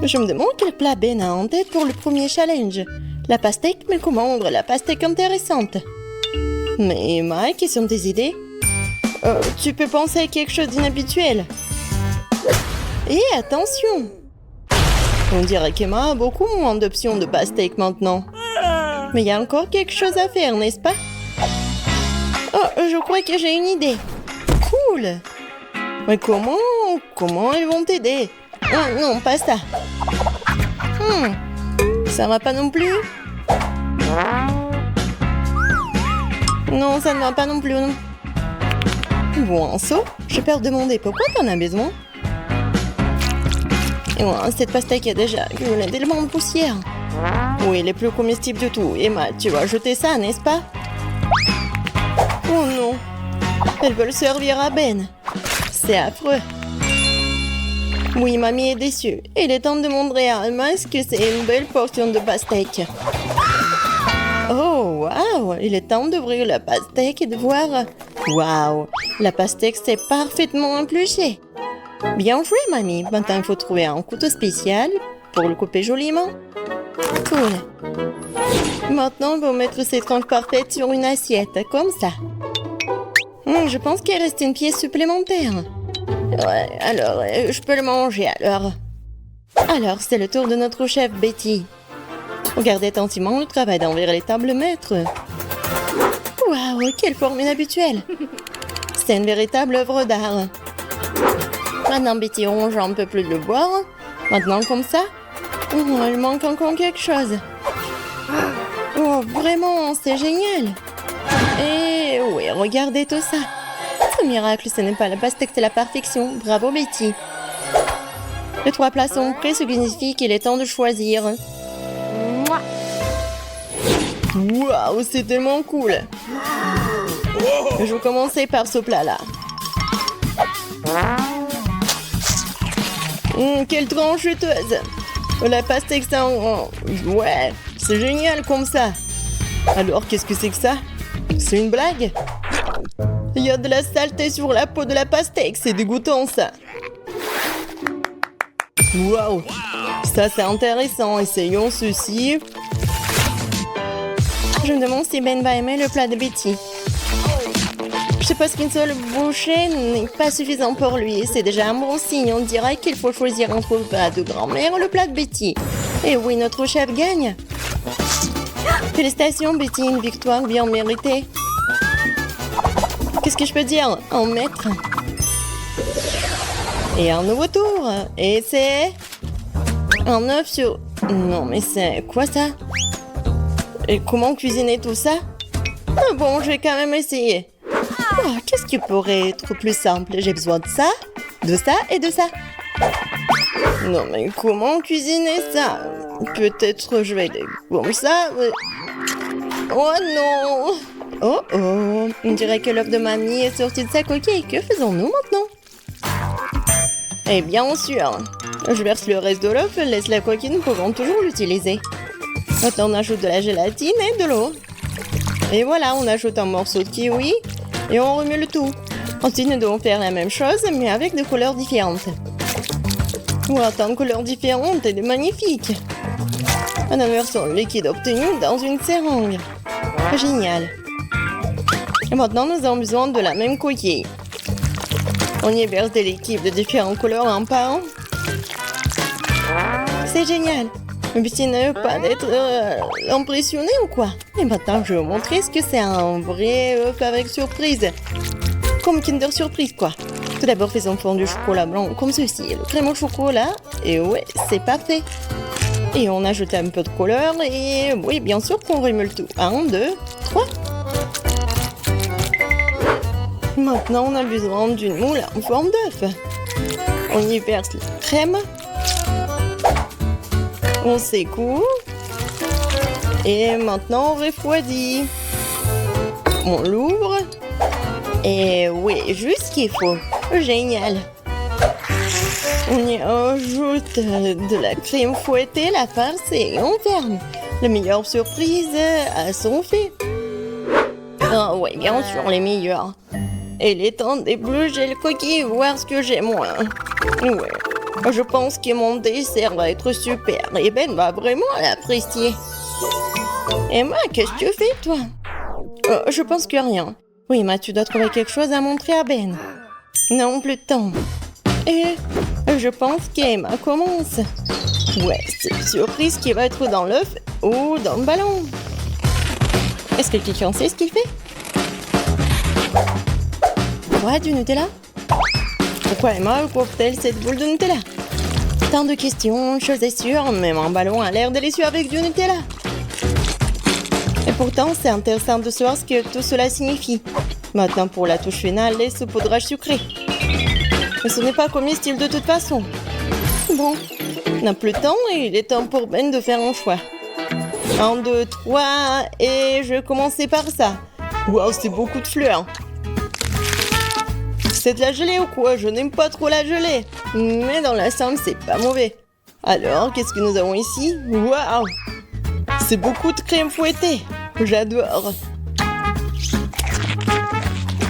Je me demande quel plat Ben a en tête pour le premier challenge. La pastèque, mais comment rendre la pastèque intéressante? Mais Emma, quelles sont tes idées? Tu peux penser à quelque chose d'inhabituel. Et attention! On dirait qu'Emma a beaucoup moins d'options de pastèque maintenant. Mais il y a encore quelque chose à faire, n'est-ce pas? Oh, je crois que j'ai une idée. Cool! Mais comment ils vont t'aider? Oh, non, pas ça. Ça va pas non plus? Non, ça ne va pas non plus. Non. Bon, So, j'ai peur de demander pourquoi t'en as besoin. Et ouais, cette pastèque a déjà accumulé tellement de poussière. Oui, les plus comestibles de tout. Emma, tu vas jeter ça, n'est-ce pas? Oh non, elles veulent servir à Ben. C'est affreux. Oui, mamie est déçue. Il est temps de montrer à Emma que c'est une belle portion de pastèque. Oh, waouh! Il est temps d'ouvrir la pastèque et de voir... Waouh! La pastèque s'est parfaitement épluchée. Bien joué, mamie. Maintenant, il faut trouver un couteau spécial pour le couper joliment. Cool. Maintenant, on va mettre ces tranches parfaites sur une assiette, comme ça. Je pense qu'il reste une pièce supplémentaire. Ouais, alors, je peux le manger, alors. Alors, c'est le tour de notre chef, Betty. Regardez attentivement le travail d'envers les tables maîtres. Waouh, quelle forme inhabituelle. C'est une véritable œuvre d'art. Maintenant, Betty ronge un peu plus le boire. Maintenant, comme ça. Oh, il manque encore quelque chose. Oh, vraiment, c'est génial. Et oui, regardez tout ça. Ce miracle, ce n'est pas la pastèque, c'est la perfection. Bravo, Betty. Les 3 plats sont prêts, ce qui signifie qu'il est temps de choisir. Waouh, c'est tellement cool. Je vais commencer par ce plat-là. Quelle tranche juteuse. La pastèque, ça... Ouais, c'est génial comme ça. Alors, qu'est-ce que c'est que ça? C'est une blague? Il y a de la saleté sur la peau de la pastèque, c'est dégoûtant ça. Waouh, ça c'est intéressant, essayons ceci. Je me demande si Ben va aimer le plat de Betty. Je suppose qu'une seule bouchée n'est pas suffisant pour lui, c'est déjà un bon signe, on dirait qu'il faut choisir entre le plat de grand-mère ou le plat de Betty. Et oui, notre chef gagne. Félicitations Betty, une victoire bien méritée. Qu'est-ce que je peux dire? Un maître. Et un nouveau tour. Et c'est... un œuf sur... Non mais c'est... quoi ça? Et comment cuisiner tout ça? Ah bon, je vais quand même essayer. Oh, qu'est-ce qui pourrait être plus simple? J'ai besoin de ça et de ça. Non mais comment cuisiner ça? Peut-être je vais aller comme ça. Oh non! Oh oh! On dirait que l'œuf de mamie est sorti de sa coquille. Que faisons-nous maintenant? Eh bien sûr! Je verse le reste de l'œuf, laisse la coquille, nous pouvons toujours l'utiliser. Maintenant on ajoute de la gélatine et de l'eau. Et voilà, on ajoute un morceau de kiwi et on remue le tout. Ensuite nous devons faire la même chose mais avec des couleurs différentes. Wow, tant de couleurs différentes et de magnifiques! On verse le liquide obtenu dans une seringue. Génial. Et maintenant, nous avons besoin de la même coquille. On y verse des liquides de différentes couleurs un par un. C'est génial. Le petit ne veut pas d'être impressionné ou quoi? Et maintenant, je vais vous montrer ce que c'est un vrai œuf avec surprise. Comme Kinder Surprise, quoi. Tout d'abord, faisons fondre du chocolat blanc comme ceci. Le crème au chocolat. Et ouais, c'est parfait. Et on ajoute un peu de couleur et oui, bien sûr qu'on remue le tout. 1, 2, 3. Maintenant, on a besoin d'une moule en forme d'œuf. On y verse la crème. On secoue. Et maintenant, on refroidit. On l'ouvre. Et oui, juste ce qu'il faut. Génial. On y ajoute de la crème fouettée, la farce et on ferme. La meilleure surprise à son fait. Ah oui, bien sûr, les meilleurs. Il est temps d'éplucher le coquille, voir ce que j'ai moi. Ouais. Je pense que mon dessert va être super et Ben va vraiment l'apprécier. Emma, qu'est-ce que tu fais, toi? Je pense que rien. Oui, Emma, tu dois trouver quelque chose à montrer à Ben. Non, plus de temps. Et je pense qu'Emma commence. Ouais, c'est une surprise qui va être dans l'œuf ou dans le ballon. Est-ce que quelqu'un sait ce qu'il fait? Ouais, du Nutella? Pourquoi Emma couvre-t-elle cette boule de Nutella? Tant de questions, chose est sûre, même un ballon a l'air délicieux avec du Nutella. Et pourtant, c'est intéressant de savoir ce que tout cela signifie. Maintenant, pour la touche finale, les saupoudrages sucrés. Mais ce n'est pas comestible de toute façon. Bon, on n'a plus de temps et il est temps pour Ben de faire un choix. 1, 2, 3, et je vais commencer par ça. Waouh, c'est beaucoup de fleurs. C'est de la gelée ou quoi? Je n'aime pas trop la gelée. Mais dans l'ensemble, c'est pas mauvais. Alors, qu'est-ce que nous avons ici? Waouh! C'est beaucoup de crème fouettée. J'adore.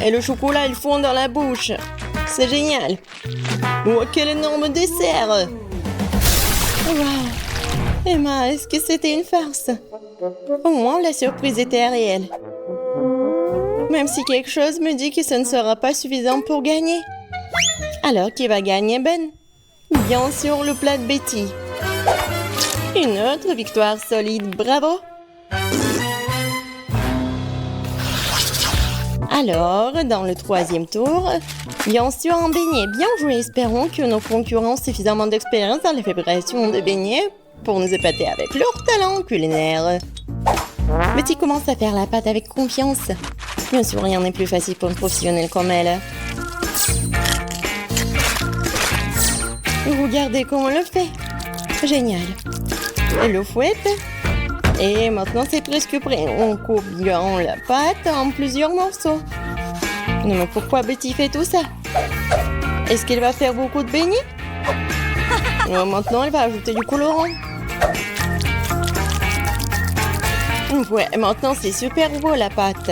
Et le chocolat, il fond dans la bouche. C'est génial. Oh, quel énorme dessert! Waouh! Emma, est-ce que c'était une farce? Au moins, la surprise était réelle. Même si quelque chose me dit que ce ne sera pas suffisant pour gagner. Alors, qui va gagner, Ben? Bien sûr, le plat de Betty. Une autre victoire solide, bravo! Alors, dans le troisième tour, bien sûr un beignet. Bien joué, espérons que nos concurrents ont suffisamment d'expérience dans la fabrication de beignets pour nous épater avec leur talent culinaire. Betty commence à faire la pâte avec confiance. Bien sûr, rien n'est plus facile pour une professionnelle comme elle. Regardez comment on le fait. Génial. Elle le fouette. Et maintenant, c'est presque prêt. On coupe bien la pâte en plusieurs morceaux. Non, mais pourquoi Betty fait tout ça? Est-ce qu'elle va faire beaucoup de beignets? Maintenant, elle va ajouter du colorant. Ouais, maintenant, c'est super beau la pâte.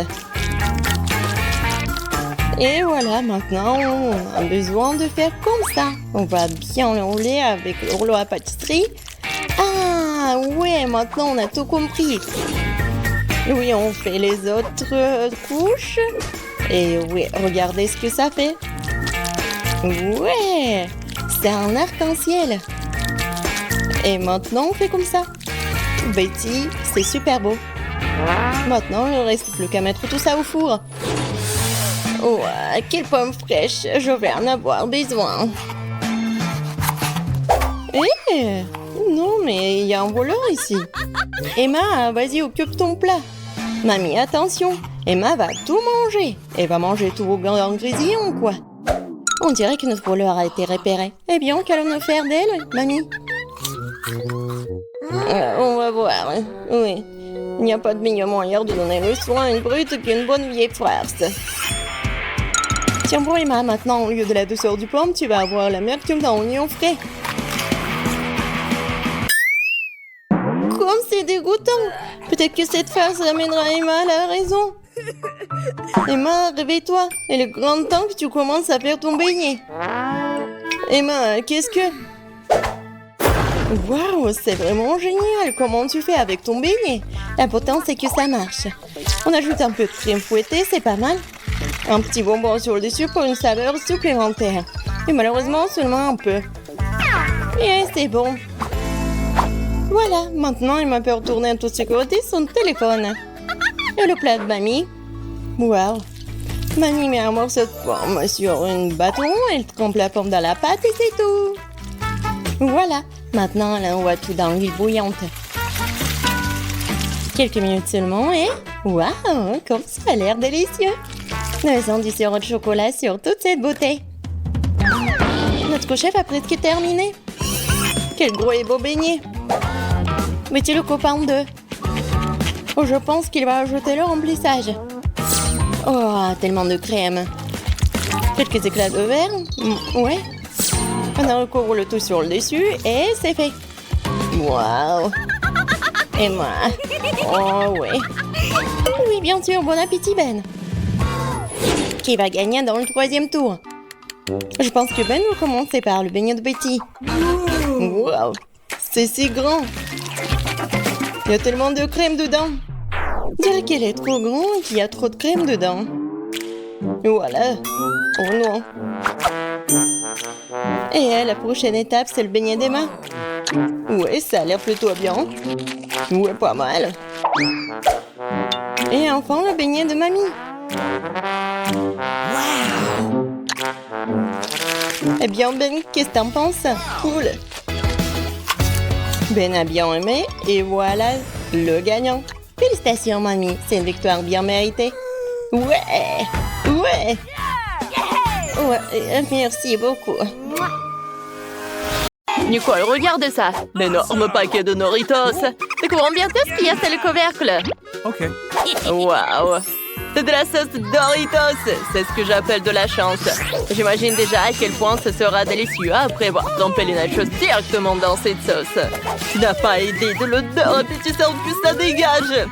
Et voilà, maintenant, on a besoin de faire comme ça. On va bien l'enrouler avec le rouleau à pâtisserie. Ah, ouais, maintenant, on a tout compris. Oui, on fait les autres couches. Et oui, regardez ce que ça fait. Ouais, c'est un arc-en-ciel. Et maintenant, on fait comme ça. Betty, c'est super beau. Maintenant, il ne reste plus qu'à mettre tout ça au four. Oh, quelle pomme fraîche, je vais en avoir besoin. Eh, non, mais il y a un voleur ici. Emma, vas-y, occupe ton plat. Mamie, attention, Emma va tout manger. Elle va manger tous vos ingrédients, quoi. On dirait que notre voleur a été repéré. Eh bien, qu'allons-nous faire d'elle, mamie? On va voir, oui. Il n'y a pas de meilleur moyen de donner le soin à une brute qu'une bonne vieille farce. Tiens bon Emma, maintenant au lieu de la douceur du pomme, tu vas avoir l'amertume d'un oignon frais. Comme c'est dégoûtant. Peut-être que cette farce amènera Emma à la raison. Emma, réveille-toi. Il est grand temps que tu commences à faire ton beignet. Emma, qu'est-ce que... Waouh, c'est vraiment génial. Comment tu fais avec ton beignet? L'important, c'est que ça marche. On ajoute un peu de crème fouettée, c'est pas mal. Un petit bonbon sur le dessus pour une saveur supplémentaire. Et malheureusement, seulement un peu. Et c'est bon. Voilà, maintenant, il m'a peut retourner en toute sécurité son téléphone. Et le plat de mamie. Waouh. Mamie met un morceau de pomme sur un bâton, elle trempe la pomme dans la pâte et c'est tout. Voilà, maintenant, elle envoie tout dans l'huile bouillante. Quelques minutes seulement et... Waouh, comme ça a l'air délicieux. Nous avons du sirop de chocolat sur toute cette beauté. Notre chef a presque terminé. Quel gros et beau beignet. Mettez le copain en deux. Oh, je pense qu'il va ajouter le remplissage. Oh, tellement de crème. Quelques éclats de verre. Ouais. On recouvre le tout sur le dessus et c'est fait. Waouh. Et moi. Oh, ouais. Oui, bien sûr. Bon appétit, Ben. Qui va gagner dans le troisième tour? Je pense que Ben va commencer par le beignet de Betty. Wow, c'est si grand. Il y a tellement de crème dedans. Je dirais qu'elle est trop grande et qu'il y a trop de crème dedans. Voilà. Oh non. Et la prochaine étape, c'est le beignet d'Emma. Ouais, ça a l'air plutôt bien. Ouais, pas mal. Et enfin, le beignet de Mamie. Wow! Eh bien, Ben, qu'est-ce que t'en penses? Cool. Ben a bien aimé et voilà le gagnant. Félicitations, Mamie. C'est une victoire bien méritée. Ouais! Ouais! Ouais, merci beaucoup. Nicole, regarde ça. L'énorme paquet de Doritos. Découvrons bientôt ce qu'il y a sur le couvercle. Ok. Waouh. C'est de la sauce Doritos. C'est ce que j'appelle de la chance. J'imagine déjà à quel point ce sera délicieux après avoir trempé les nachos directement dans cette sauce. Tu n'as pas idée de l'odeur et puis tu sens que ça dégage.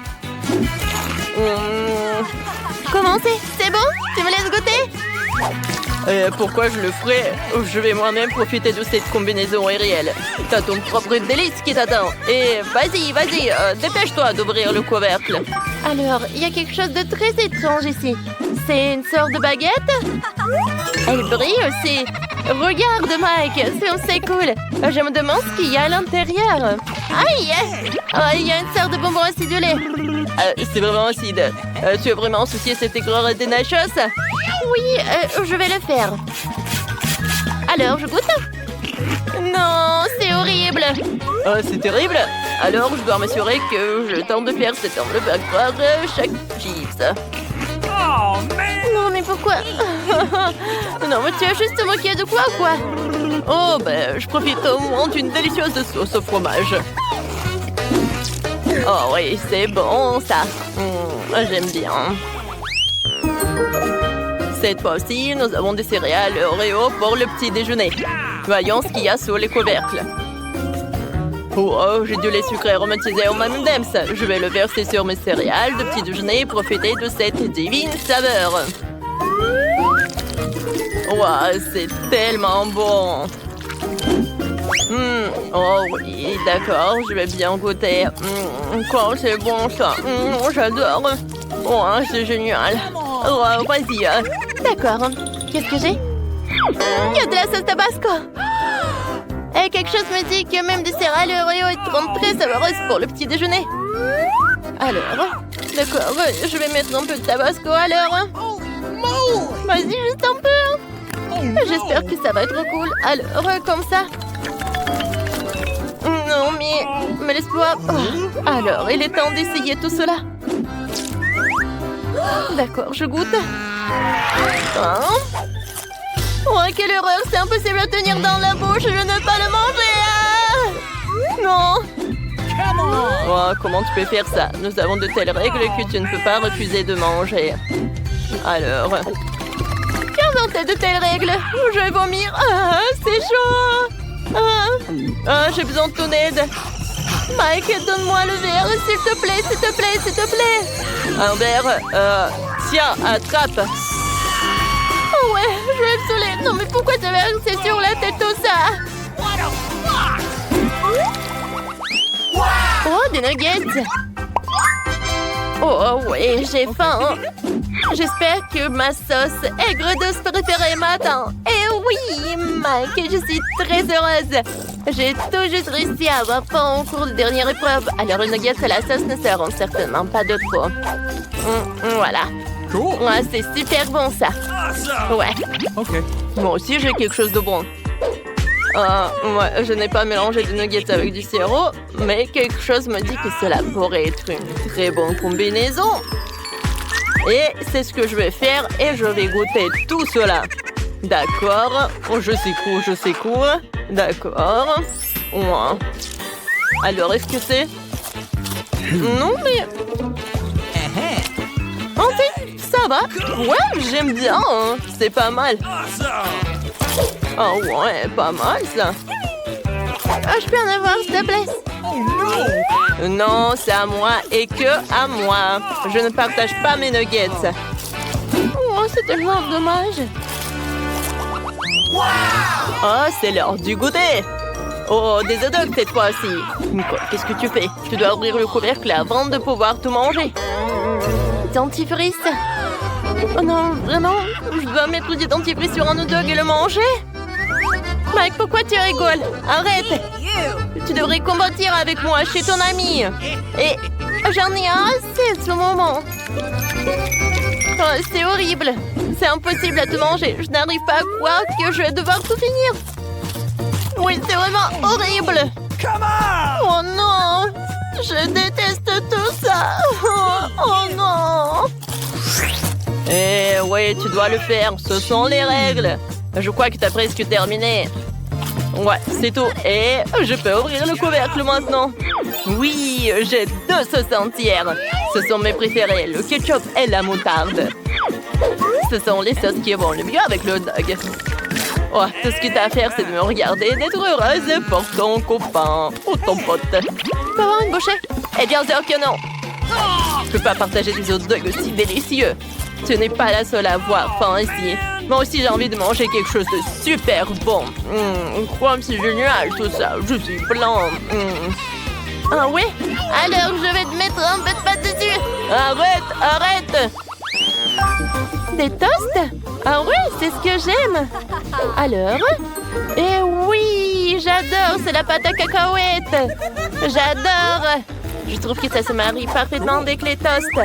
Comment c'est bon? Tu me laisses goûter? Pourquoi je le ferais? Je vais moi-même profiter de cette combinaison aérienne. T'as ton propre délice qui t'attend. Et vas-y, dépêche-toi d'ouvrir le couvercle. Alors, il y a quelque chose de très étrange ici. C'est une sorte de baguette? Elle brille aussi. Regarde, Mike, c'est cool. Je me demande ce qu'il y a à l'intérieur. Aïe! Il y a une sorte de bonbon acidulé. C'est vraiment acide. Tu as vraiment associé cette aigreur des nachos? Oui, je vais le faire. Alors, je goûte? Non, c'est horrible. C'est terrible. Alors, je dois m'assurer que je tente de faire cette enveloppe à croire chaque chips. Non, mais pourquoi? Non, mais tu as juste moqué de quoi? Oh, ben, je profite au moins d'une délicieuse sauce au fromage. Oh oui, c'est bon, ça. J'aime bien. Cette fois-ci, nous avons des céréales Oreo pour le petit déjeuner. Voyons ce qu'il y a sous les couvercles. Oh, j'ai du lait sucré aromatisé au M&M's. Je vais le verser sur mes céréales de petit déjeuner et profiter de cette divine saveur. Wow, c'est tellement bon. Oh oui, d'accord, je vais bien goûter. Quoi, c'est bon ça. J'adore. Oh, c'est génial. Oh, vas-y. D'accord. Qu'est-ce que j'ai? Il y a de la sauce tabasco. Et quelque chose me dit que même des céréales Oreo seront très savoreuses pour le petit déjeuner. Alors, d'accord, je vais mettre un peu de tabasco alors. Vas-y, juste un peu. J'espère que ça va être cool. Alors, comme ça. Non, mais laisse-moi. Alors, il est temps d'essayer tout cela. D'accord, je goûte. Oh, quelle horreur! C'est impossible à tenir dans la bouche! Je ne peux pas le manger! Non! Oh, comment tu peux faire ça? Nous avons de telles règles que tu ne peux pas refuser de manger. Alors... Qui a inventé de telles règles? Je vais vomir! C'est chaud! J'ai besoin de ton aide. Mike, donne-moi le verre, s'il te plaît, s'il te plaît, s'il te plaît! Un verre, tiens, attrape! Oh ouais, je vais me saouler. Non mais pourquoi tu avais versé sur la tête tout ça? Oh, des nuggets. Oh ouais, j'ai faim. J'espère que ma sauce aigre douce préférée m'attend. Et oui, Mike, je suis très heureuse. J'ai tout juste réussi à avoir faim au cours de dernière épreuve. Alors les nuggets et la sauce ne seront certainement pas de trop. Voilà. Cool. Ouais, c'est super bon ça. Ouais. Ok. Moi aussi, j'ai quelque chose de bon. Ouais, je n'ai pas mélangé de nuggets avec du sirop, mais quelque chose me dit que cela pourrait être une très bonne combinaison. Et c'est ce que je vais faire et je vais goûter tout cela. D'accord. Oh, je secoue. D'accord. Ouais. Alors, est-ce que c'est... Non, mais... En fait, ça va. Ouais, j'aime bien. C'est pas mal. Oh ouais, pas mal ça. Je peux en avoir, s'il te plaît? Non, c'est à moi et que à moi. Je ne partage pas mes nuggets. Oh, c'est tellement dommage. Ah, c'est l'heure du goûter. Oh, des hot dogs cette fois-ci. Nicole, qu'est-ce que tu fais? Tu dois ouvrir le couvercle avant de pouvoir tout manger. Dentifrice. Oh non, vraiment? Je dois mettre du dentifrice sur un hot dog et le manger? Mike, pourquoi tu rigoles? Arrête! Tu devrais combattre avec moi chez ton ami. Et j'en ai assez de ce moment. Oh, c'est horrible. C'est impossible à te manger. Je n'arrive pas à croire que je vais devoir tout finir. Oui, c'est vraiment horrible. Oh non! Je déteste tout ça. Oh non! Eh ouais, tu dois le faire. Ce sont les règles. Je crois que t'as presque terminé. Ouais, c'est tout. Et je peux ouvrir le couvercle maintenant. Oui, j'ai 2 sauces entières. Ce sont mes préférées, le ketchup et la moutarde. Ce sont les sauces qui vont le mieux avec le hot dog. Oh, tout ce que t'as à faire, c'est de me regarder et d'être heureuse pour ton copain ou ton pote. Peux avoir une bouchée? Eh bien sûr que non. Je peux pas partager des hot dogs aussi délicieux. Tu n'es pas la seule à avoir faim ici. Moi aussi, j'ai envie de manger quelque chose de super bon. Quoi, c'est génial tout ça. Je suis blanc. Ah oui? Alors, je vais te mettre un peu de pâte dessus. Arrête! Des toasts? Ah oui, c'est ce que j'aime. Alors? Eh oui, j'adore, c'est la pâte à cacahuètes. J'adore. Je trouve que ça se marie parfaitement avec les toasts.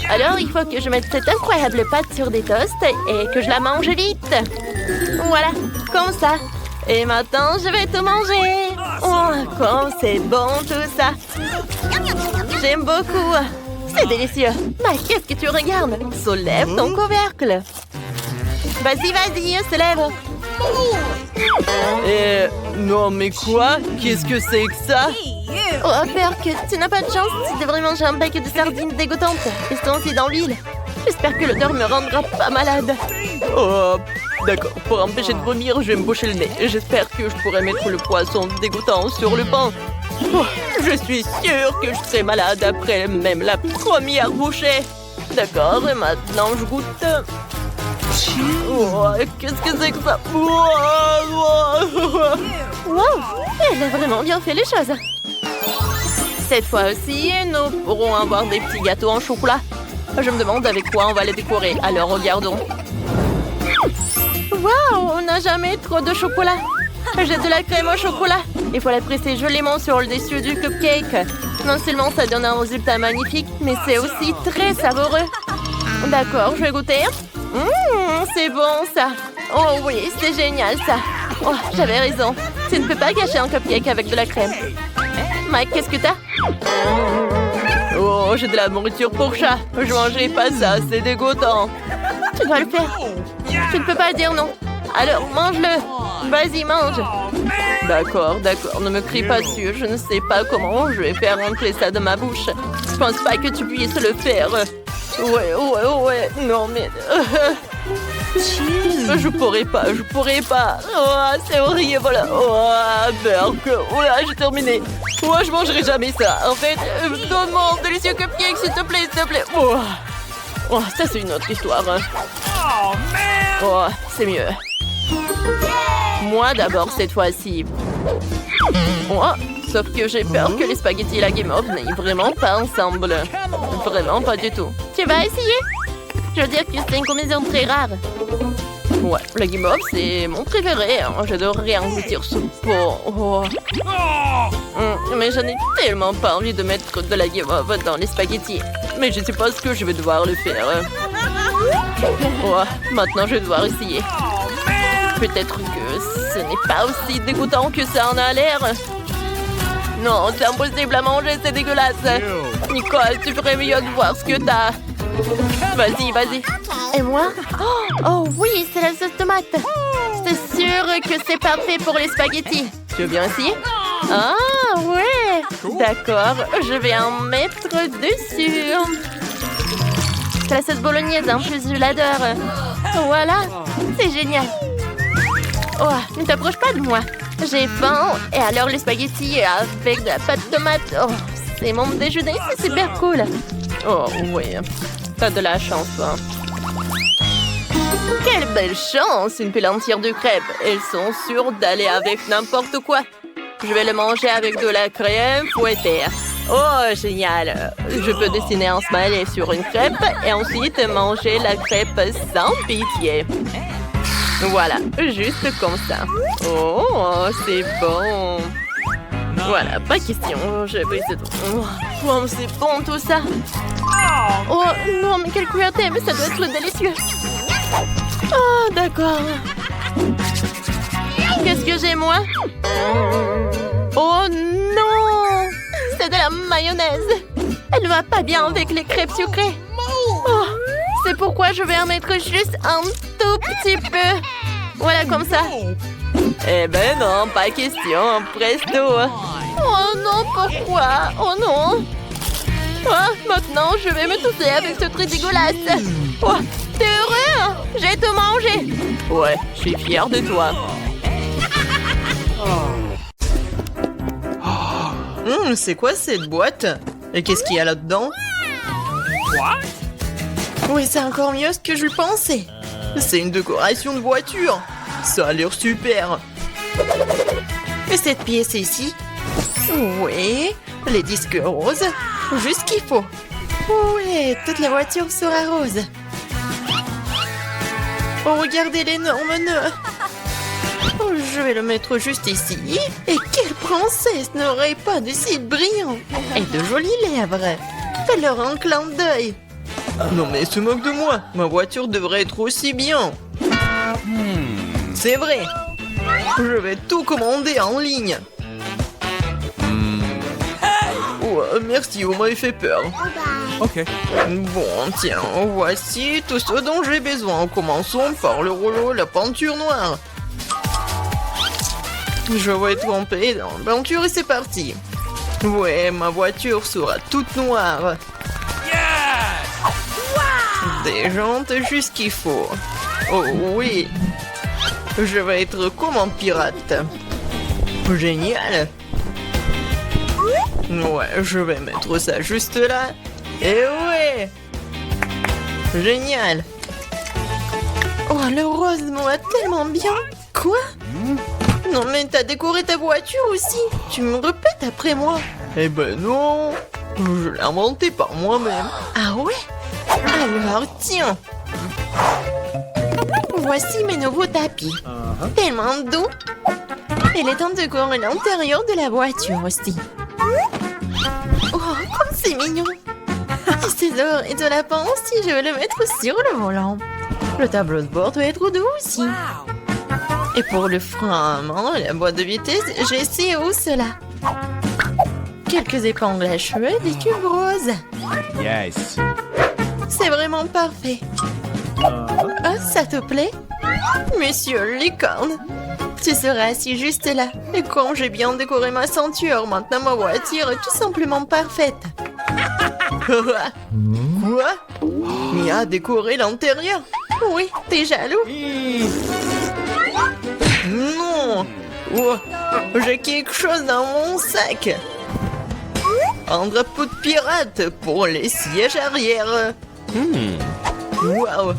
Alors, il faut que je mette cette incroyable pâte sur des toasts et que je la mange vite. Voilà, comme ça. Et maintenant, je vais tout manger. Oh, comme c'est bon tout ça. J'aime beaucoup. C'est délicieux. Mais qu'est-ce que tu regardes? Soulève ton couvercle. Vas-y, soulève. Non mais quoi? Qu'est-ce que c'est que ça? Oh, Perk, tu n'as pas de chance. Tu devrais manger un bec de sardines dégoûtantes. Ils sont aussi dans l'huile. J'espère que l'odeur me rendra pas malade. Oh, d'accord. Pour empêcher de vomir, je vais me boucher le nez. J'espère que je pourrai mettre le poisson dégoûtant sur le pain. Oh, je suis sûre que je serai malade après même la première bouchée. D'accord, et maintenant je goûte. Oh, qu'est-ce que c'est que ça? Wow, elle a vraiment bien fait les choses. Cette fois aussi, nous pourrons avoir des petits gâteaux en chocolat. Je me demande avec quoi on va les décorer. Alors regardons. Wow, on n'a jamais trop de chocolat. J'ai de la crème au chocolat. Il faut la presser joliment sur le dessus du cupcake. Non seulement ça donne un résultat magnifique, mais c'est aussi très savoureux. D'accord, je vais goûter. C'est bon ça. Oh oui, c'est génial ça. Oh, j'avais raison. Tu ne peux pas gâcher un cupcake avec de la crème. Mike, qu'est-ce que t'as? Oh, j'ai de la nourriture pour chat. Je mangerai pas ça, c'est dégoûtant. Tu dois le faire. Tu ne peux pas dire non. Alors, mange-le. Vas-y, mange. D'accord, ne me crie pas dessus. Je ne sais pas comment je vais faire rentrer ça dans ma bouche. Je pense pas que tu puisses le faire. Ouais. Non, mais... Je pourrais pas. Oh, c'est horrible. Oh, Berk. Oh là, j'ai terminé. Oh, je mangerai jamais ça. En fait, donne-moi un délicieux cupcake, s'il te plaît. Oh, ça, c'est une autre histoire. Oh, c'est mieux. Moi d'abord cette fois-ci. Oh, sauf que j'ai peur que les spaghettis et la guimauve n'aillent vraiment pas ensemble. Vraiment pas du tout. Tu vas essayer? Je veux dire que c'est une combinaison très rare. Ouais, la guimauve, c'est mon préféré. J'adorerais engloutir ce pot. Oh. Mais j'en ai tellement pas envie de mettre de la guimauve dans les spaghettis. Mais je suppose que je vais devoir le faire. Oh, maintenant, je vais devoir essayer. Peut-être que ce n'est pas aussi dégoûtant que ça en a l'air. Non, c'est impossible à manger, c'est dégueulasse. Nicole, tu ferais mieux de voir ce que t'as. Vas-y. Et moi? Oh oui, c'est la sauce tomate. C'est sûr que c'est parfait pour les spaghettis. Tu veux bien essayer? Ah ouais. D'accord, je vais en mettre dessus. C'est la sauce bolognaise, en plus je l'adore. Voilà, c'est génial. Oh, ne t'approche pas de moi. J'ai faim. Et alors les spaghettis avec de la pâte tomate. Oh, c'est mon déjeuner, c'est super cool. Oh oui, t'as de la chance, toi. Quelle Belle chance, une pile entière de crêpes. Elles sont sûres d'aller avec n'importe quoi. Je vais le manger avec de la crème fouettée. Oh, génial! Je peux dessiner un smiley sur une crêpe et ensuite manger la crêpe sans pitié. Voilà, juste comme ça. Oh, c'est bon! Voilà, pas question. Je vais essayer de... Oh, c'est bon tout ça! Oh, non, mais quelle cruauté! Mais ça doit être délicieux! Oh, d'accord. Qu'est-ce que j'ai, moi? Oh non! C'est de la mayonnaise. Elle va pas bien avec les crêpes sucrées. Oh, c'est pourquoi je vais en mettre juste un tout petit peu. Voilà, comme ça. Eh ben non, pas question. Presto. Oh non, pourquoi? Oh non. Oh, maintenant, je vais me tousser avec ce truc dégueulasse. Oh, t'es heureux? J'ai tout mangé. Ouais, je suis fière de toi. C'est quoi cette boîte? Et qu'est-ce qu'il y a là-dedans? Oui, c'est encore mieux ce que je pensais. C'est une décoration de voiture. Ça a l'air super. Et cette pièce ici? Oui, les disques roses. Juste ce qu'il faut. Ouais, toute la voiture sera rose. Oh, regardez l'énorme nœud. Oh, je vais le mettre juste ici. Et quelle princesse n'aurait pas de cils brillants et de jolies lèvres? Fais-leur un clin d'œil. Non mais se moque de moi. Ma voiture devrait être aussi bien. C'est vrai. Je vais tout commander en ligne. Oh, merci, vous m'avez fait peur. Ok. Bon, tiens, voici tout ce dont j'ai besoin. Commençons par le rouleau, la peinture noire. Je vais tremper dans la peinture et c'est parti. Ouais, ma voiture sera toute noire. Des jantes juste ce qu'il faut. Oh oui. Je vais être comme un pirate. Génial. Ouais, je vais mettre ça juste là. Et ouais. Génial. Oh, le rose me va tellement bien. Quoi? Non mais t'as décoré ta voiture aussi. Tu me répètes après moi. Eh ben non. Je l'ai inventé par moi-même. Ah ouais? Alors tiens. Voici mes nouveaux tapis. Tellement doux. Il est temps de décorer l'intérieur de la voiture aussi. Oh, comme c'est mignon. C'est d'or et de lapin aussi. Je vais le mettre sur le volant. Le tableau de bord doit être doux aussi. Et pour le frein à main et la boîte de vitesse, j'ai ci ou cela. Quelques épingles à cheveux et des tubes roses. Yes. C'est vraiment parfait. Ah, ça te plaît? Monsieur Licorne, tu seras assis juste là. Et quand j'ai bien décoré ma ceinture, maintenant ma voiture est tout simplement parfaite. Quoi? Mia a décoré l'intérieur? Oui, t'es jaloux? Non! Oh, j'ai quelque chose dans mon sac. Un drapeau de pirate pour les sièges arrière. Waouh!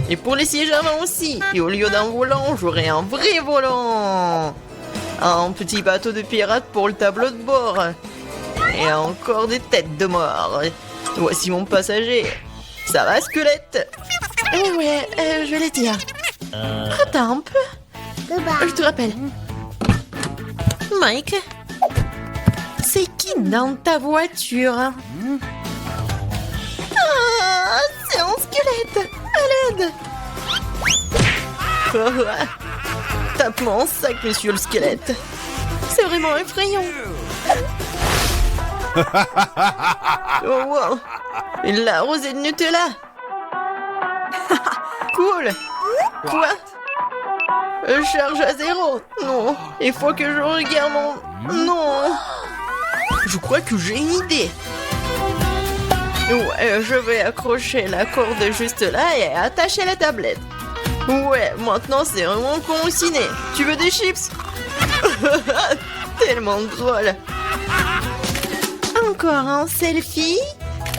Et pour les sièges avant aussi. Et au lieu d'un volant, j'aurai un vrai volant. Un petit bateau de pirate pour le tableau de bord. Et encore des têtes de mort. Voici mon passager. Ça va, squelette? Ouais, je vais les dire. Attends un peu. Je te rappelle. Mike, c'est qui dans ta voiture? Ah, c'est un squelette. À l'aide. Tape mon sac, monsieur le squelette. C'est vraiment effrayant. Oh wow. La rosée de Nutella. Cool. Quoi? Charge à 0. Non, il faut que je regarde mon... Non. Je crois que j'ai une idée. Ouais, je vais accrocher la corde juste là et attacher la tablette. Ouais, maintenant c'est vraiment con au ciné. Tu veux des chips? Tellement drôle. Encore un selfie.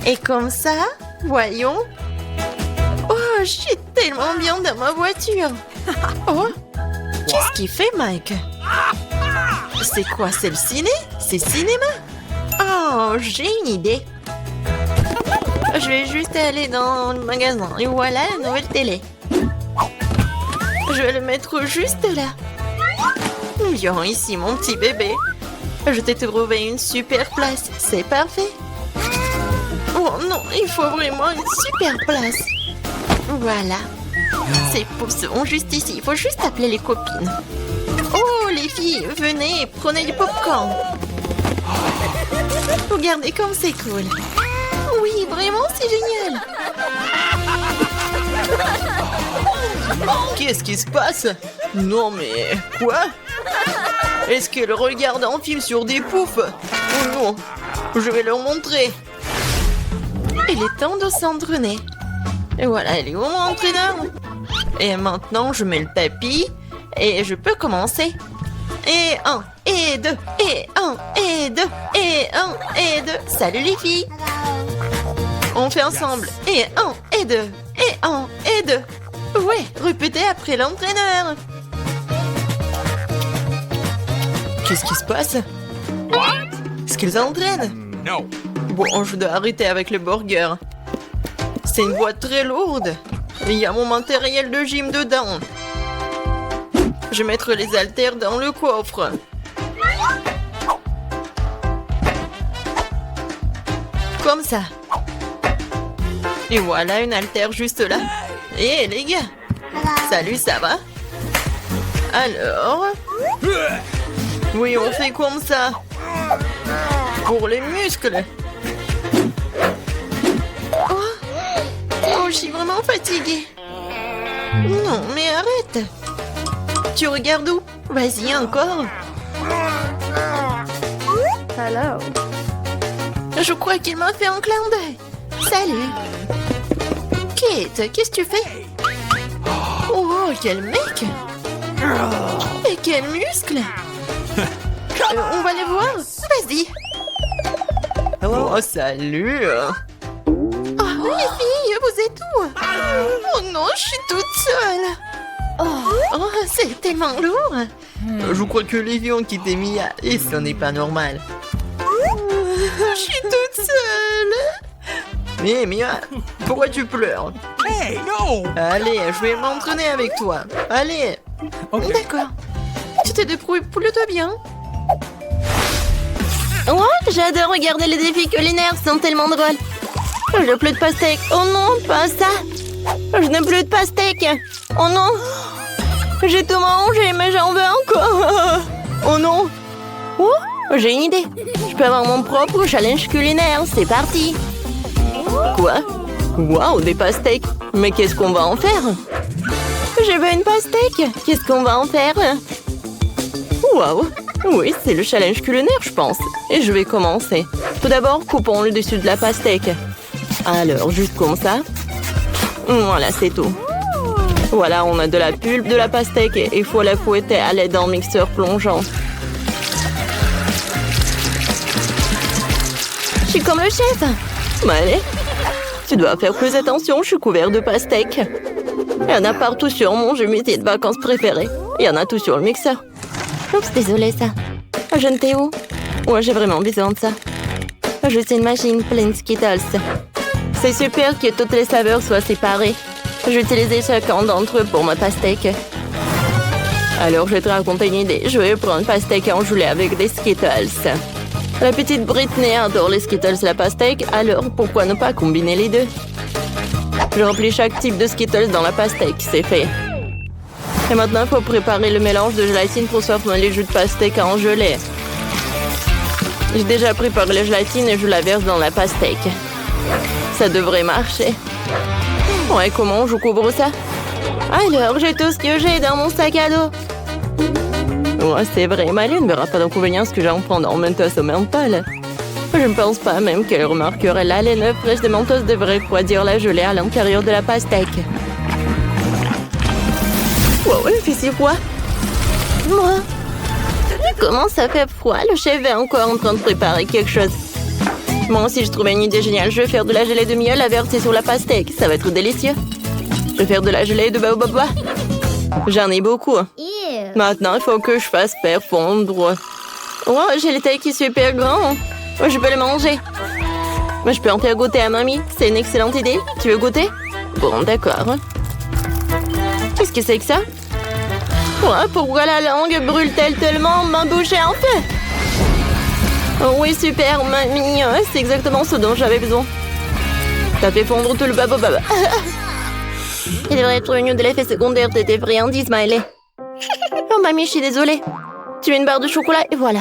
Et comme ça, voyons. Oh, shit. tellement bien dans ma voiture. Oh, qu'est-ce qu'il fait, Mike? C'est quoi, c'est le ciné? C'est cinéma? Oh, j'ai une idée. Je vais juste aller dans le magasin et voilà la nouvelle télé. Je vais le mettre juste là. Viens ici, mon petit bébé. Je t'ai trouvé une super place. C'est parfait. Oh non, il faut vraiment une super place. Voilà. Ces poufs sont juste ici. Il faut juste appeler les copines. Oh, les filles, venez, prenez du popcorn. Regardez comme c'est cool. Oui, vraiment, c'est génial. Qu'est-ce qui se passe? Non, mais quoi? Est-ce qu'elle regarde un film sur des poufs? Oh non, je vais leur montrer. Il est temps de s'entraîner. Et voilà, elle est où mon entraîneur? Et maintenant, je mets le tapis et je peux commencer. Et 1, et 2, et 1, et 2, et 1, et 2. Salut les filles. On fait ensemble. Et 1, et 2, et 1, et 2. Ouais, répétez après l'entraîneur. Qu'est-ce qui se passe? Est-ce qu'ils entraînent? No. Bon, je dois arrêter avec le burger. C'est une boîte très lourde. Il y a mon matériel de gym dedans. Je vais mettre les haltères dans le coffre. Comme ça. Et voilà une haltère juste là. Hé les gars. Salut, ça va? Alors? Oui, on fait comme ça. Pour les muscles. Oh, je suis vraiment fatiguée. Non, mais arrête. Tu regardes où? Vas-y, encore. Hello. Je crois qu'il m'a fait un clin d'œil. Salut. Kate, qu'est-ce que tu fais? Oh, quel mec. Et quel muscle. On va les voir. Vas-y. Oh, salut. Oh, les filles, vous êtes où? Oh non, je suis toute seule. Oh, c'est tellement lourd. Je crois que les filles ont quitté Mia et ce n'est pas normal. Je suis toute seule. Mais Mia, pourquoi tu pleures? Hey, no. Allez, je vais m'entraîner avec toi. Allez. Ok. D'accord. Tu te débrouilles plutôt bien. Oh, j'adore regarder les défis culinaires, ils sont tellement drôles. Je n'ai plus de pastèque. Oh non, pas ça. Je n'ai plus de pastèque. Oh non. J'ai tout mangé, mais j'en veux encore. Oh non. Oh, j'ai une idée. Je peux avoir mon propre challenge culinaire. C'est parti. Quoi? Waouh, des pastèques. Mais qu'est-ce qu'on va en faire? Je veux une pastèque. Qu'est-ce qu'on va en faire? Waouh. Oui, c'est le challenge culinaire, je pense. Et je vais commencer. Tout d'abord, coupons le dessus de la pastèque. Alors, juste comme ça. Voilà, c'est tout. Voilà, on a de la pulpe de la pastèque et il faut la fouetter à l'aide d'un mixeur plongeant. Je suis comme le chef. Allez, tu dois faire plus attention, je suis couvert de pastèques. Il y en a partout sur mon jeu de vacances préféré. Il y en a tout sur le mixeur. Oups, désolé ça. Je ne t'ai où? Ouais, j'ai vraiment besoin de ça. Je suis une machine pleine de Skittles. C'est super que toutes les saveurs soient séparées. J'ai utilisé chacun d'entre eux pour ma pastèque. Alors, je vais te raconter une idée. Je vais prendre pastèque engelée avec des Skittles. La petite Britney adore les Skittles et la pastèque, alors pourquoi ne pas combiner les deux? Je remplis chaque type de Skittles dans la pastèque, c'est fait. Et maintenant, il faut préparer le mélange de gélatine pour sortir les jus de pastèque en gelée. J'ai déjà préparé la gélatine et je la verse dans la pastèque. Ça devrait marcher. Ouais, comment je couvre ça? Alors, j'ai tout ce que j'ai dans mon sac à dos. Ouais, c'est vrai, Malu ne verra pas d'inconvénient ce que j'en prends dans Mentos au menthol. Je ne pense pas même qu'elle remarquerait la laine fraîche de Mentos devrait refroidir la gelée à l'intérieur de la pastèque. Wow, il fait si froid. Moi, comment ça fait froid? Le chef est encore en train de préparer quelque chose. Moi aussi, je trouvais une idée géniale. Je vais faire de la gelée de miel à verser sur la pastèque. Ça va être délicieux. Je vais faire de la gelée de baobab. J'en ai beaucoup. Maintenant, il faut que je fasse faire fondre. Oh, j'ai le taille qui est super grand. Oh, je peux le manger. Mais je peux en faire goûter à mamie. C'est une excellente idée. Tu veux goûter? Bon, d'accord. Qu'est-ce que c'est que ça? Ouais, pourquoi la langue brûle-t-elle tellement ma bouche est en feu? Oh oui, super, mamie. C'est exactement ce dont j'avais besoin. T'as fait fondre tout le baobab. Il devrait être une de l'effet secondaire de tes friandises, Smiley. Oh, mamie, je suis désolée. Tu veux une barre de chocolat et voilà.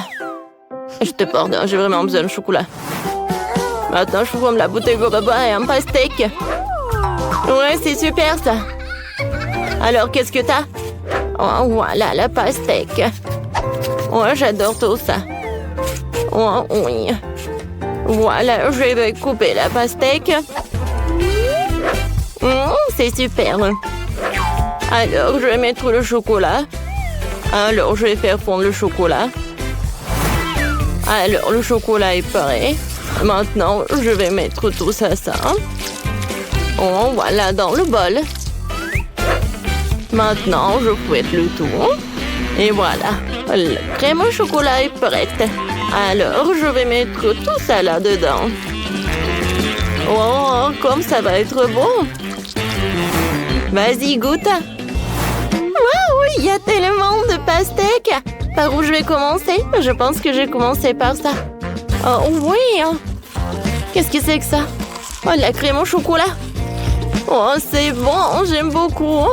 Je te pardonne, j'ai vraiment besoin de chocolat. Maintenant, je forme la bouteille de baba et un pastèque. Ouais, c'est super, ça. Alors, qu'est-ce que t'as? Oh, voilà, la pastèque. Ouais, j'adore tout ça. Oh, oui. Voilà, je vais couper la pastèque. C'est super. Alors, je vais mettre le chocolat. Alors, je vais faire fondre le chocolat. Alors, le chocolat est prêt. Maintenant, je vais mettre tout ça. Oh, voilà, dans le bol. Maintenant, je fouette le tout. Et voilà, la crème au chocolat est prête. Alors, je vais mettre tout ça là-dedans. Oh, comme ça va être bon. Vas-y, goûte. Waouh, il y a tellement de pastèques. Par où je vais commencer? Je pense que je vais commencer par ça. Oh oui. Qu'est-ce que c'est que ça? Oh, la crème au chocolat. Oh, c'est bon, j'aime beaucoup.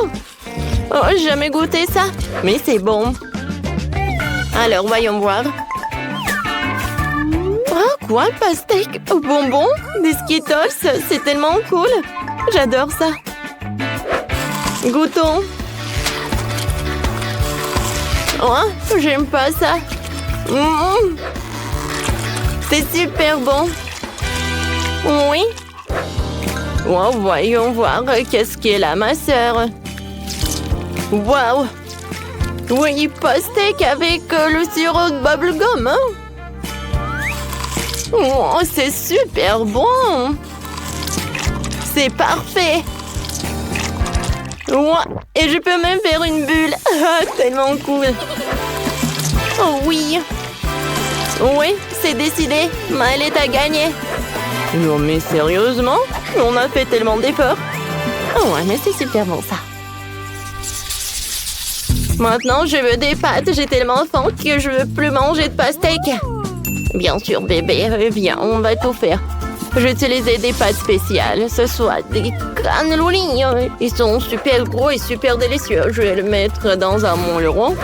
Oh, j'ai jamais goûté ça. Mais c'est bon. Alors, voyons voir. Oh, quoi, pastèque? Bonbons? Des Skittles? C'est tellement cool. J'adore ça. Goûtons. Oh, j'aime pas ça. C'est super bon. Oui. Oh, voyons voir qu'est-ce qu'elle a, ma sœur. Waouh. Oui, pastèque avec le sirop de bubblegum. Oh, c'est super bon. C'est parfait. Ouais, et je peux même faire une bulle. Tellement cool. Oh oui. Oui, c'est décidé. Maëlle a gagné. Non mais sérieusement? On a fait tellement d'efforts. Oh ouais, mais c'est super bon ça. Maintenant, je veux des pâtes. J'ai tellement faim que je veux plus manger de pastèque. Bien sûr, bébé. Viens, on va tout faire. Je vais utiliser des pâtes spéciales. Ce soit des canneloni. Ils sont super gros et super délicieux. Je vais le mettre dans un moule rond.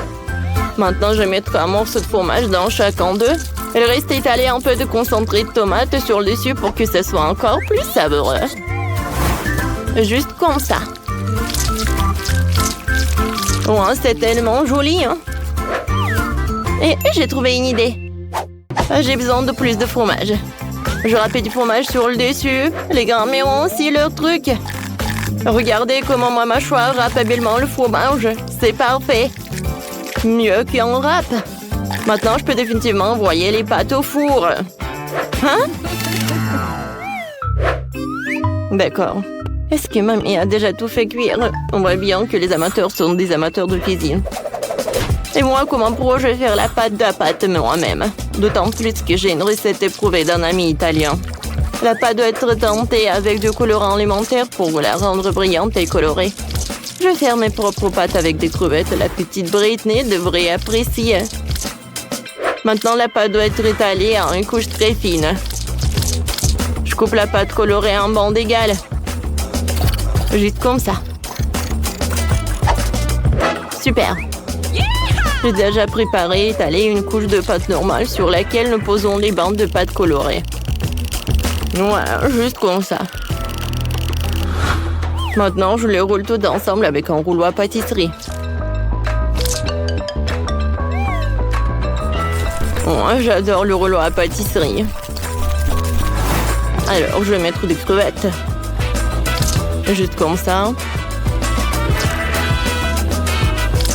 Maintenant, je vais mettre un morceau de fromage dans chacun d'eux. Et le reste, étaler un peu de concentré de tomate sur le dessus pour que ce soit encore plus savoureux. Juste comme ça. Oh, c'est tellement joli. Et j'ai trouvé une idée. J'ai besoin de plus de fromage. Je râpe du fromage sur le dessus. Les grands-mères ont aussi leur truc. Regardez comment ma mâchoire râpe habilement le fromage. C'est parfait. Mieux qu'un râpe. Maintenant, je peux définitivement envoyer les pâtes au four. Hein? D'accord. Est-ce que mamie a déjà tout fait cuire? On voit bien que les amateurs sont des amateurs de cuisine. Et moi, comment pourrais-je faire la pâte moi-même? D'autant plus que j'ai une recette éprouvée d'un ami italien. La pâte doit être teintée avec du colorant alimentaire pour la rendre brillante et colorée. Je vais faire mes propres pâtes avec des crevettes. La petite Britney devrait apprécier. Maintenant, la pâte doit être étalée en une couche très fine. Je coupe la pâte colorée en bandes égales. Juste comme ça. Super. J'ai déjà préparé et étalé une couche de pâte normale sur laquelle nous posons les bandes de pâte colorée. Voilà, juste comme ça. Maintenant, je les roule tout ensemble avec un rouleau à pâtisserie. Moi, j'adore le rouleau à pâtisserie. Alors, je vais mettre des crevettes. Juste comme ça.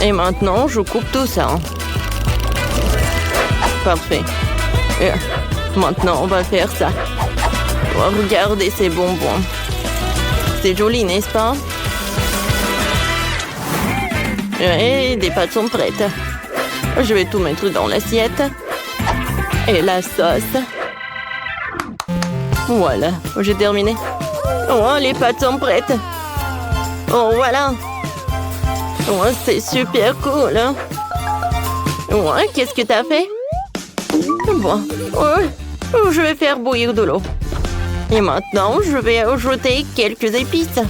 Et maintenant, je coupe tout ça. Parfait. Et maintenant, on va faire ça. Oh, regardez ces bonbons. C'est joli, n'est-ce pas? Et des pâtes sont prêtes. Je vais tout mettre dans l'assiette. Et la sauce. Voilà, j'ai terminé. Oh, les pâtes sont prêtes. Oh, voilà. Oh, c'est super cool. Hein? Ouais, qu'est-ce que t'as fait? Bon, je vais faire bouillir de l'eau. Et maintenant, je vais ajouter quelques épices.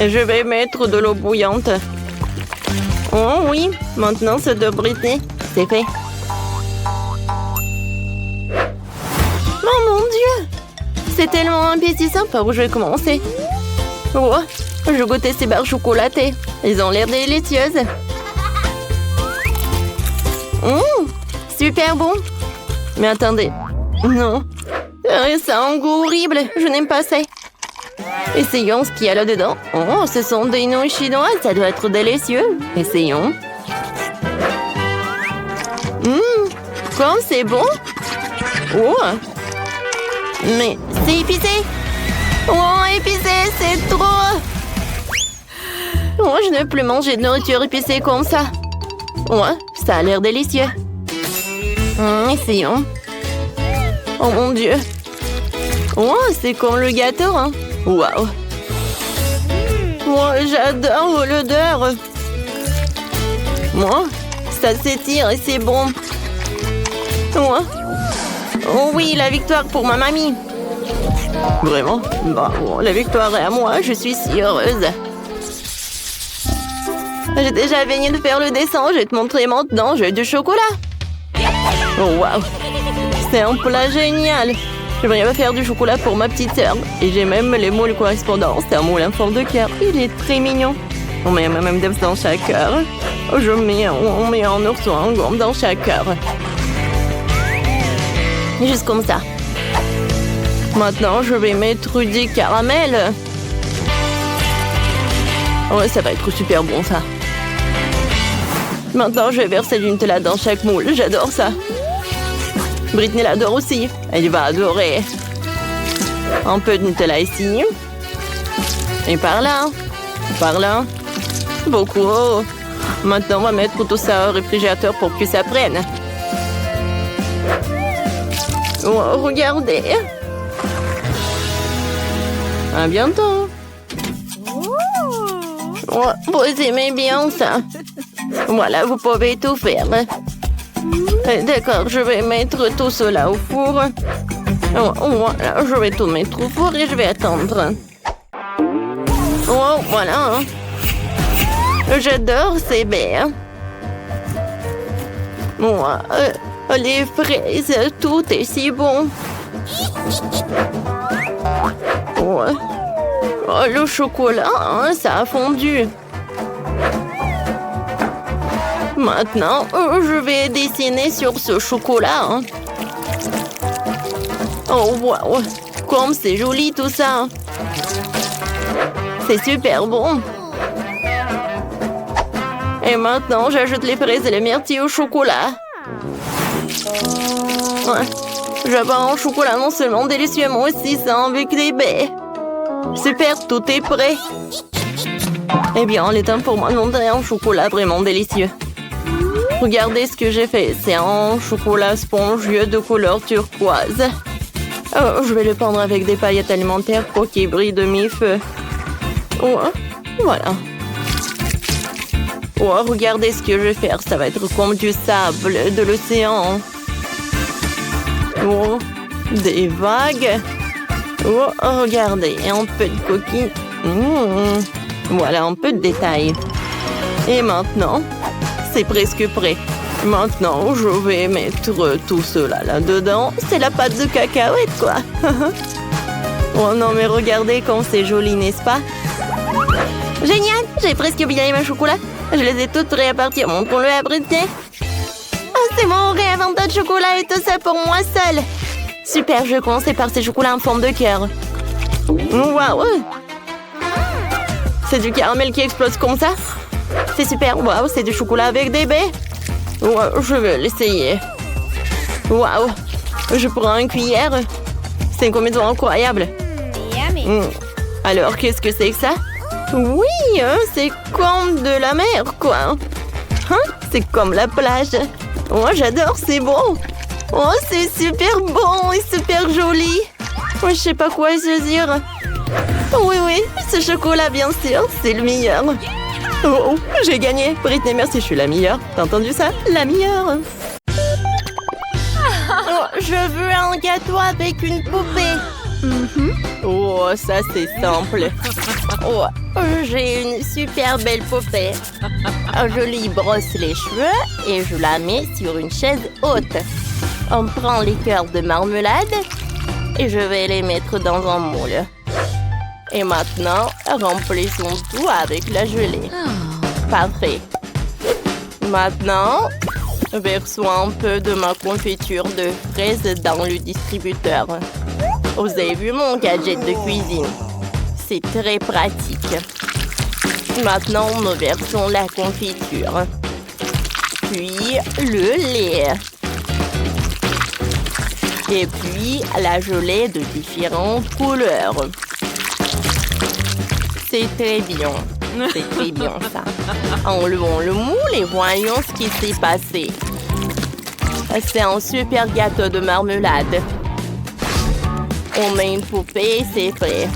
Je vais mettre de l'eau bouillante. Oh oui, maintenant c'est de Britney. C'est fait. Oh mon Dieu! C'est tellement appétissant par où je vais commencer. Oh, je goûtais ces barres chocolatées. Elles ont l'air délicieuses. Super bon. Mais attendez. Non. Ça a un goût horrible. Je n'aime pas ça. Essayons ce qu'il y a là-dedans. Oh, ce sont des nouilles chinoises. Ça doit être délicieux. Essayons. Comme c'est bon. Oh. Mais c'est épicé. Oh, épicé, c'est trop. Oh, je ne veux plus manger de nourriture épicée comme ça. Ouais, ça a l'air délicieux. Essayons. Oh mon Dieu. Oh, c'est comme le gâteau, hein. Waouh. Moi, j'adore l'odeur. Moi, ça s'étire et c'est bon. Ouais. Oh oui, la victoire pour ma mamie. Vraiment? Bravo, la victoire est à moi, je suis si heureuse. J'ai déjà fini de faire le dessin, je vais te montrer maintenant, j'ai du chocolat. Oh waouh, c'est un plat génial. J'aimerais faire du chocolat pour ma petite sœur. Et j'ai même les moules correspondants, c'est un moule en forme de cœur. Il est très mignon. On met même des dans chaque cœur. On met un ourson en gomme dans chaque cœur. Juste comme ça. Maintenant, je vais mettre du caramel. Ouais, ça va être super bon, ça. Maintenant, je vais verser du Nutella dans chaque moule. J'adore ça. Britney l'adore aussi. Elle va adorer. Un peu de Nutella ici. Et par là. Par là. Beaucoup. Maintenant, on va mettre tout ça au réfrigérateur pour que ça prenne. Oh, regardez. À bientôt. Oh, vous aimez bien ça. Voilà, vous pouvez tout faire. D'accord, je vais mettre tout cela au four. Voilà, je vais tout mettre au four et je vais attendre. Oh, voilà. J'adore ces baies. Moi, les fraises, tout est si bon. Ouais. Oh, le chocolat, hein, ça a fondu. Maintenant, je vais dessiner sur ce chocolat. Hein. Oh, wow. Comme c'est joli tout ça. C'est super bon. Et maintenant, j'ajoute les fraises et les myrtilles au chocolat. Ouais. J'avais un chocolat non seulement délicieux, mais aussi ça avec des baies. Super, tout est prêt. Eh bien, il est temps pour moi de montrer un chocolat vraiment délicieux. Regardez ce que j'ai fait. C'est un chocolat spongieux de couleur turquoise. Oh, je vais le peindre avec des paillettes alimentaires pour qu'il brille de mi-feu. Oh, voilà. Oh, regardez ce que je vais faire. Ça va être comme du sable de l'océan. Oh, des vagues. Oh, regardez, un peu de coquille. Voilà, un peu de détails. Et maintenant, c'est presque prêt. Maintenant, je vais mettre tout cela là-dedans. C'est la pâte de cacahuète, quoi. Oh non, mais regardez comme c'est joli, n'est-ce pas? Génial! J'ai presque oublié mes chocolats. Je les ai toutes prêts à partir. Montrons-le à Britney. Oh, c'est mon rêve, un tas de chocolat et tout ça pour moi seule. Super, je vais commencer par ces chocolats en forme de cœur. Waouh! C'est du caramel qui explose comme ça. C'est super. Waouh, c'est du chocolat avec des baies. Wow, je vais l'essayer. Waouh! Je prends une cuillère. C'est une combinaison incroyable. Alors, qu'est-ce que c'est que ça? Oui, hein, c'est comme de la mer, quoi. Hein? C'est comme la plage. Oh, j'adore, c'est bon. Oh, c'est super bon et super joli. Oh, je sais pas quoi choisir. Oui, oui, ce chocolat, bien sûr, c'est le meilleur. Oh, j'ai gagné. Britney, merci, je suis la meilleure. T'as entendu ça? La meilleure. Oh, je veux un gâteau avec une poupée. Oh, ça, c'est simple. Oh, j'ai une super belle poupée. Je lui brosse les cheveux et je la mets sur une chaise haute. On prend les cœurs de marmelade et je vais les mettre dans un moule. Et maintenant, remplissons tout avec la gelée. Parfait. Maintenant, versons un peu de ma confiture de fraises dans le distributeur. Vous avez vu mon gadget de cuisine? C'est très pratique. Maintenant, nous versons la confiture. Puis, le lait. Et puis, la gelée de différentes couleurs. C'est très bien. C'est très bien, ça. Enlevons le moule et voyons ce qui s'est passé. C'est un super gâteau de marmelade. On met une poupée et c'est prêt.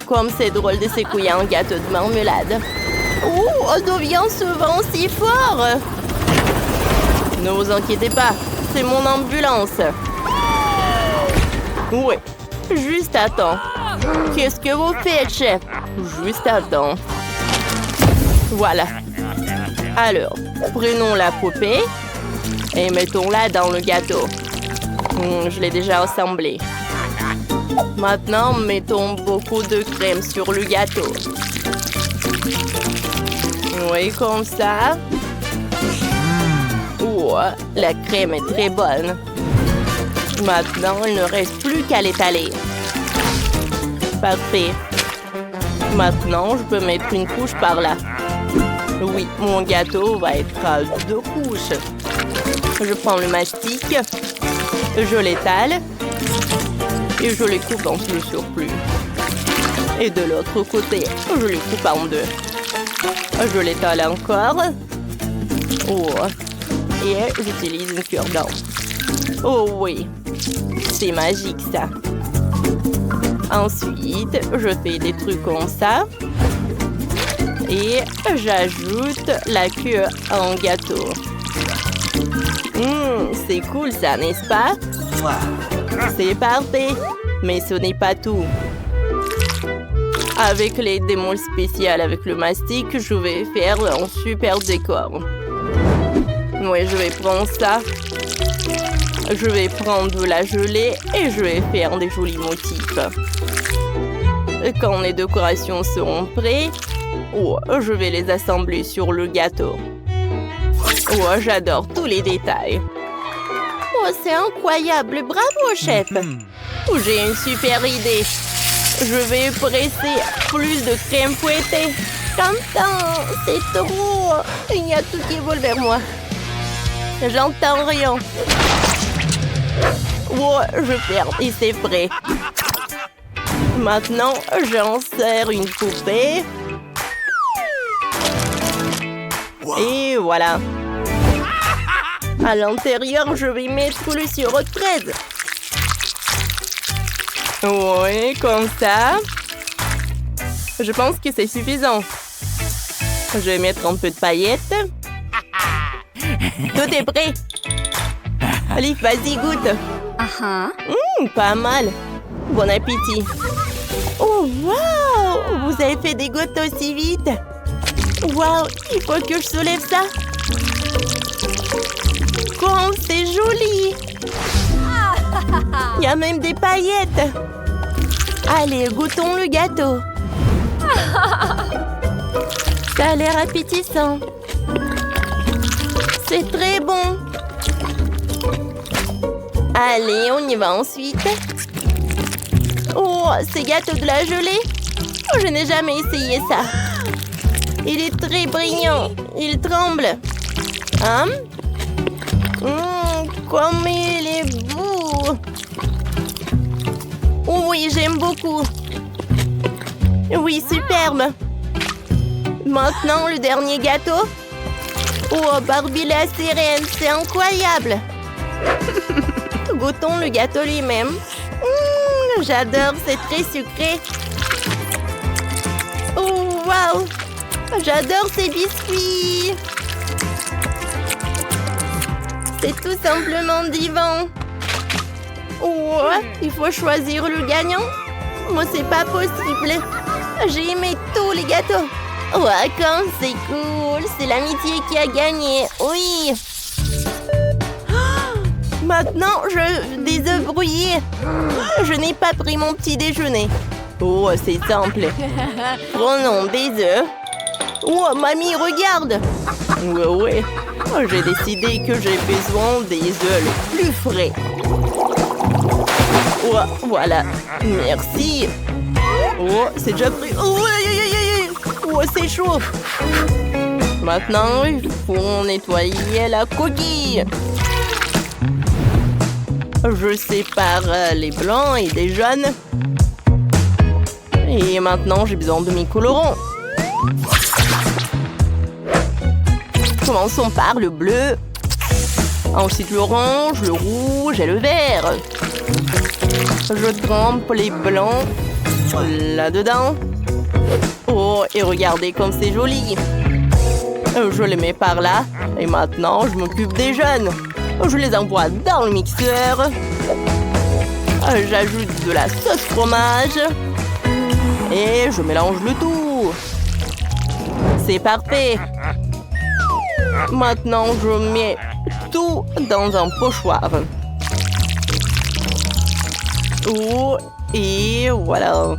Comme c'est drôle de secouer un gâteau de marmelade. Oh, d'où vient ce vent si fort? Ne vous inquiétez pas, c'est mon ambulance. Oui, juste à temps. Qu'est-ce que vous faites, chef? Juste à temps. Voilà. Alors, prenons la poupée et mettons-la dans le gâteau. Je l'ai déjà assemblé. Maintenant, mettons beaucoup de crème sur le gâteau. Oui, comme ça. Oh, la crème est très bonne. Maintenant, il ne reste plus qu'à l'étaler. Parfait. Maintenant, je peux mettre une couche par là. Oui, mon gâteau va être à 2 couches. Je prends le mastic, je l'étale et je les coupe en plus sur plus. Et de l'autre côté, je les coupe en 2. Je l'étale encore. Oh. Et j'utilise une cure-dent. Oh oui, c'est magique ça. Ensuite, je fais des trucs comme ça. Et j'ajoute la queue en gâteau. C'est cool ça, n'est-ce pas? C'est parfait. Mais ce n'est pas tout. Avec les démos spéciales avec le mastic, je vais faire un super décor. Oui, je vais prendre ça. Je vais prendre la gelée et je vais faire des jolis motifs. Quand les décorations seront prêtes, je vais les assembler sur le gâteau. Oh, j'adore tous les détails. Oh, c'est incroyable. Bravo, chef. J'ai une super idée. Je vais presser plus de crème fouettée. J'entends, c'est trop. Il y a tout qui vole vers moi. J'entends rien. Oh, je ferme et c'est prêt. Maintenant, j'insère une poupée. Et voilà. À l'intérieur, je vais mettre le sirop de fraise. Oui, comme ça. Je pense que c'est suffisant. Je vais mettre un peu de paillettes. Tout est prêt. Allez, vas-y, goûte. Pas mal. Bon appétit. Oh, wow! Vous avez fait des gâteaux aussi vite. Wow, il faut que je soulève ça. Comme c'est joli. Il y a même des paillettes. Allez, goûtons le gâteau. Ça a l'air appétissant. C'est très bon. Allez, on y va ensuite. Oh, ces gâteaux de la gelée. Oh, je n'ai jamais essayé ça. Il est très brillant. Il tremble. Comme il est beau. Oh oui, j'aime beaucoup. Oui, superbe. Maintenant, le dernier gâteau. Oh, Barbie la sirène, c'est incroyable. Goûtons le gâteau lui-même. J'adore, c'est très sucré. Oh, waouh! J'adore ces biscuits. C'est tout simplement divin. Oh, il faut choisir le gagnant. Moi, c'est pas possible. J'ai aimé tous les gâteaux. Ouais, comme c'est cool. C'est l'amitié qui a gagné. Oui. Maintenant, des œufs brouillés. Je n'ai pas pris mon petit déjeuner. Oh, c'est simple. Prenons des œufs. Oh, mamie, regarde. Ouais. Oh, j'ai décidé que j'ai besoin des œufs les plus frais. Oh, voilà. Merci. Oh, c'est déjà pris. Oh, oh, c'est chaud. Maintenant, il faut nettoyer la coquille. Je sépare les blancs et des jaunes. Et maintenant, j'ai besoin de mes colorants. Commençons par le bleu. Ensuite, l'orange, le rouge et le vert. Je trempe les blancs là-dedans. Oh, et regardez comme c'est joli. Je les mets par là. Et maintenant, je m'occupe des jaunes. Je les envoie dans le mixeur. J'ajoute de la sauce fromage. Et je mélange le tout. C'est parfait. Maintenant, je mets tout dans un pochoir. Oh, et voilà.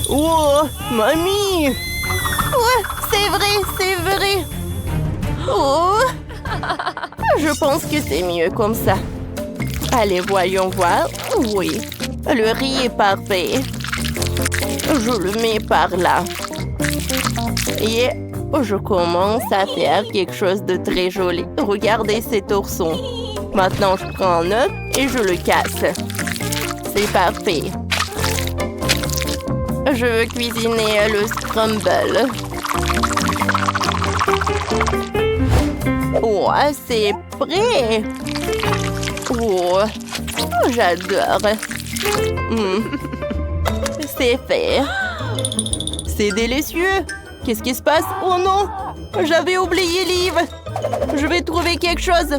Oh, mamie! Ouais, c'est vrai. Oh! Je pense que c'est mieux comme ça. Allez, voyons voir. Oui, le riz est parfait. Je le mets par là. Et je commence à faire quelque chose de très joli. Regardez cet ourson. Maintenant, je prends un œuf et je le casse. C'est parfait. Je veux cuisiner le scramble. Oh, c'est prêt. Oh, j'adore. C'est fait. C'est délicieux. Qu'est-ce qui se passe? Oh non, j'avais oublié Liv. Je vais trouver quelque chose.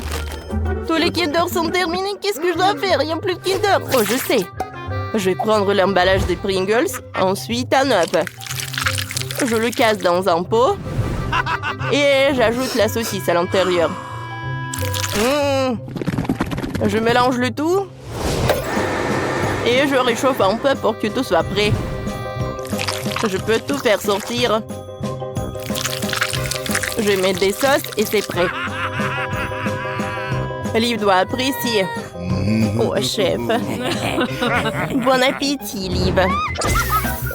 Tous les Kinder sont terminés. Qu'est-ce que je dois faire? Il n'y a plus de Kinder. Oh, je sais. Je vais prendre l'emballage des Pringles. Ensuite, un œuf. Je le casse dans un pot. Et j'ajoute la saucisse à l'intérieur. Je mélange le tout. Et je réchauffe un peu pour que tout soit prêt. Je peux tout faire sortir. Je mets des sauces et c'est prêt. Liv doit apprécier. Oh, chef. Bon appétit, Liv.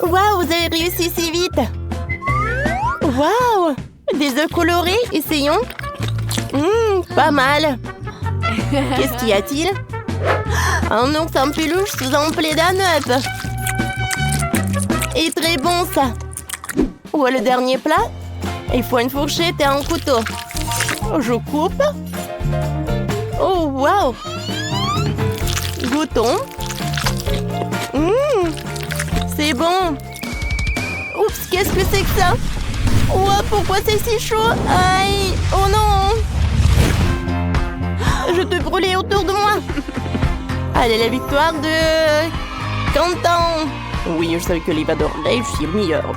Waouh, vous avez réussi si vite. Waouh, des œufs colorés, essayons. Pas mal. Qu'est-ce qu'y a-t-il? Un ours en peluche sous un plaid d'un œuf. Et très bon, ça. Où est le dernier plat? Il faut une fourchette et un couteau. Je coupe. Oh, waouh. Goûtons. C'est bon. Oups, qu'est-ce que c'est que ça? Oh, pourquoi c'est si chaud? Aïe. Oh non. Je te brûlais autour de moi. Allez, la victoire de Quentin. Oui, je savais que Liv adorerait, je suis le meilleur.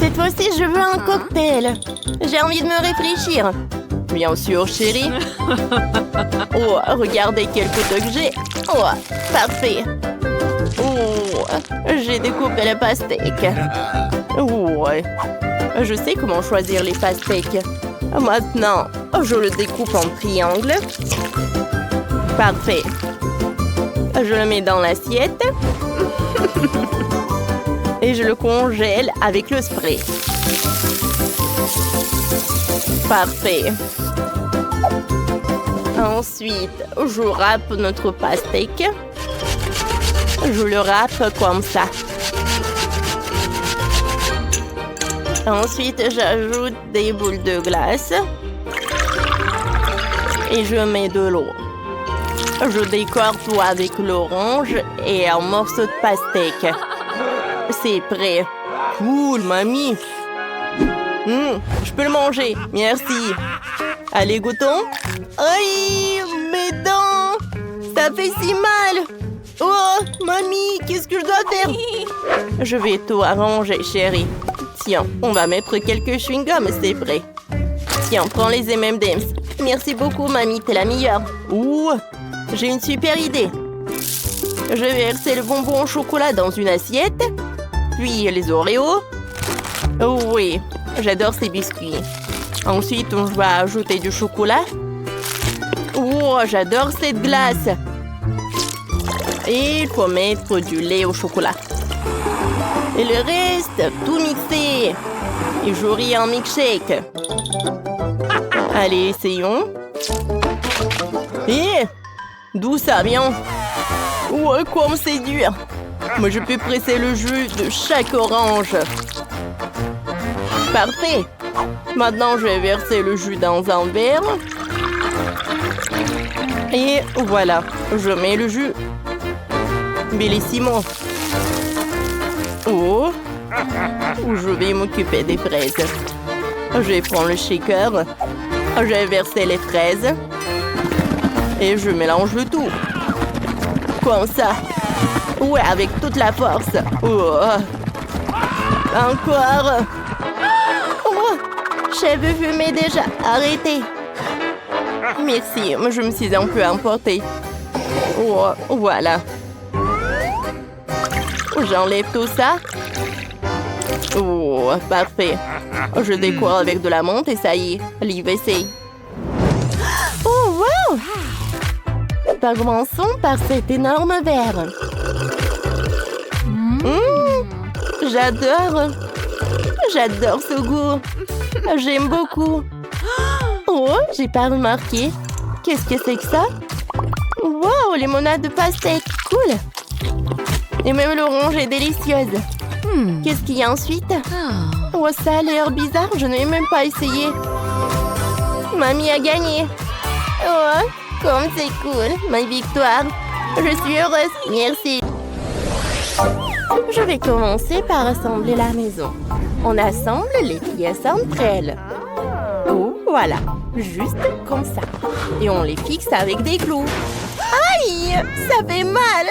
Cette fois-ci, je veux un cocktail. J'ai envie de me réfléchir. Bien sûr, chérie. Oh, regardez quel couteau que j'ai. Oh, parfait. Oh, j'ai découpé le pastèque. Ouais. Je sais comment choisir les pastèques. Maintenant, je le découpe en triangle. Parfait. Je le mets dans l'assiette. Et je le congèle avec le spray. Parfait. Ensuite, je râpe notre pastèque. Je le râpe comme ça. Ensuite, j'ajoute des boules de glace. Et je mets de l'eau. Je décore tout avec l'orange et un morceau de pastèque. C'est prêt. Cool, mamie. Je peux le manger. Merci. Allez, goûtons. Aïe, mes dents. Ça fait si mal. Oh, mamie, qu'est-ce que je dois faire? Je vais tout arranger, chérie. Tiens, on va mettre quelques chewing-gums, c'est prêt. Tiens, prends les M&M's. Merci beaucoup, mamie, t'es la meilleure. Ouh, j'ai une super idée. Je vais verser le bonbon au chocolat dans une assiette. Puis les Oreos. Oh oui, j'adore ces biscuits. Ensuite, on va ajouter du chocolat. Oh, j'adore cette glace. Et il faut mettre du lait au chocolat. Et le reste, tout mixé. Et j'aurai un milkshake. Allez, essayons. Et d'où ça vient? Ouais, comme c'est dur. Moi, je peux presser le jus de chaque orange. Parfait. Maintenant, je vais verser le jus dans un verre. Et voilà, je mets le jus. Bellissimo. Oh, je vais m'occuper des fraises. Je vais prendre le shaker. Je vais verser les fraises. Et je mélange le tout. Comme ça. Ouais, avec toute la force. Oh. Encore. Oh, cheveux fumés déjà. Arrêtez. Merci, je me suis un peu emportée. Oh, voilà. J'enlève tout ça. Oh, parfait. Je décore avec de la menthe et ça y est, l'IVC. Oh, wow! Commençons par cet énorme verre. J'adore. J'adore ce goût. J'aime beaucoup. Oh, j'ai pas remarqué. Qu'est-ce que c'est que ça? Wow, limonade de pastèque. Cool. Et même l'orange est délicieuse. Qu'est-ce qu'il y a ensuite? Oh, ça a l'air bizarre. Je n'ai même pas essayé. Mamie a gagné. Oh, comme c'est cool. Ma victoire. Je suis heureuse. Merci. Je vais commencer par assembler la maison. On assemble les pièces entre elles. Oh, voilà. Juste comme ça. Et on les fixe avec des clous. Aïe! Ça fait mal!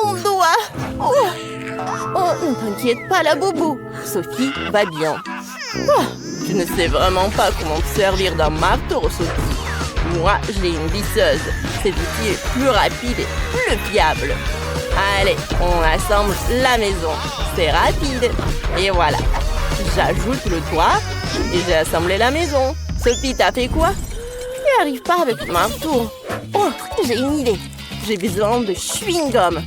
Mon doigt! Oh, ne t'inquiète pas, la boubou. Sophie va bien. Oh, je ne sais vraiment pas comment te servir d'un marteau, Sophie. Moi, j'ai une visseuse. Cet outil est plus rapide et plus fiable. Allez, on assemble la maison. C'est rapide. Et voilà. J'ajoute le toit et j'ai assemblé la maison. Sophie, t'as fait quoi? Je n'y arrive pas avec le marteau. Oh, j'ai une idée. J'ai besoin de chewing-gum.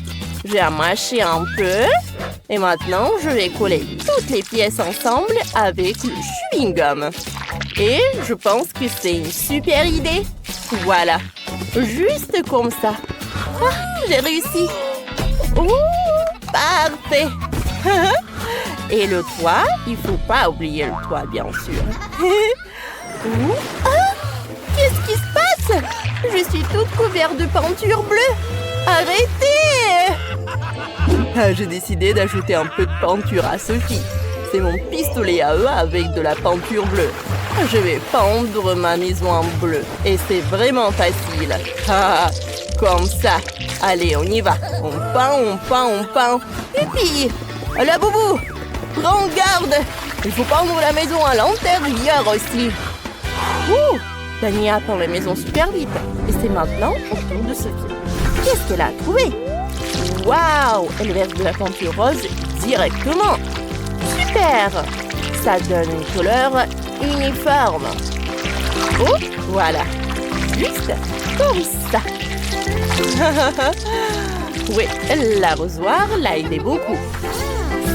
Je vais mâcher un peu. Et maintenant, je vais coller toutes les pièces ensemble avec le chewing-gum. Et je pense que c'est une super idée. Voilà. Juste comme ça. Ah, j'ai réussi. Ouh, parfait. Et le toit, il ne faut pas oublier le toit, bien sûr. Ouh, ah, qu'est-ce qui se passe? Je suis toute couverte de peinture bleue. Arrêtez! J'ai décidé d'ajouter un peu de peinture à Sophie. C'est mon pistolet à eux avec de la peinture bleue. Je vais peindre ma maison en bleu. Et c'est vraiment facile. Ah, comme ça. Allez, on y va. On peint, on peint, on peint. Et puis, la boubou, prends garde. Il faut peindre la maison à l'intérieur aussi. Ouh, Dani a peint la maison super vite. Et c'est maintenant au tour de Sophie. Qu'est-ce qu'elle a trouvé? Waouh, elle verse de la peinture rose directement. Super. Ça donne une couleur uniforme. Oh, voilà. Juste comme ça. Oui, l'arrosoir l'a aidé beaucoup.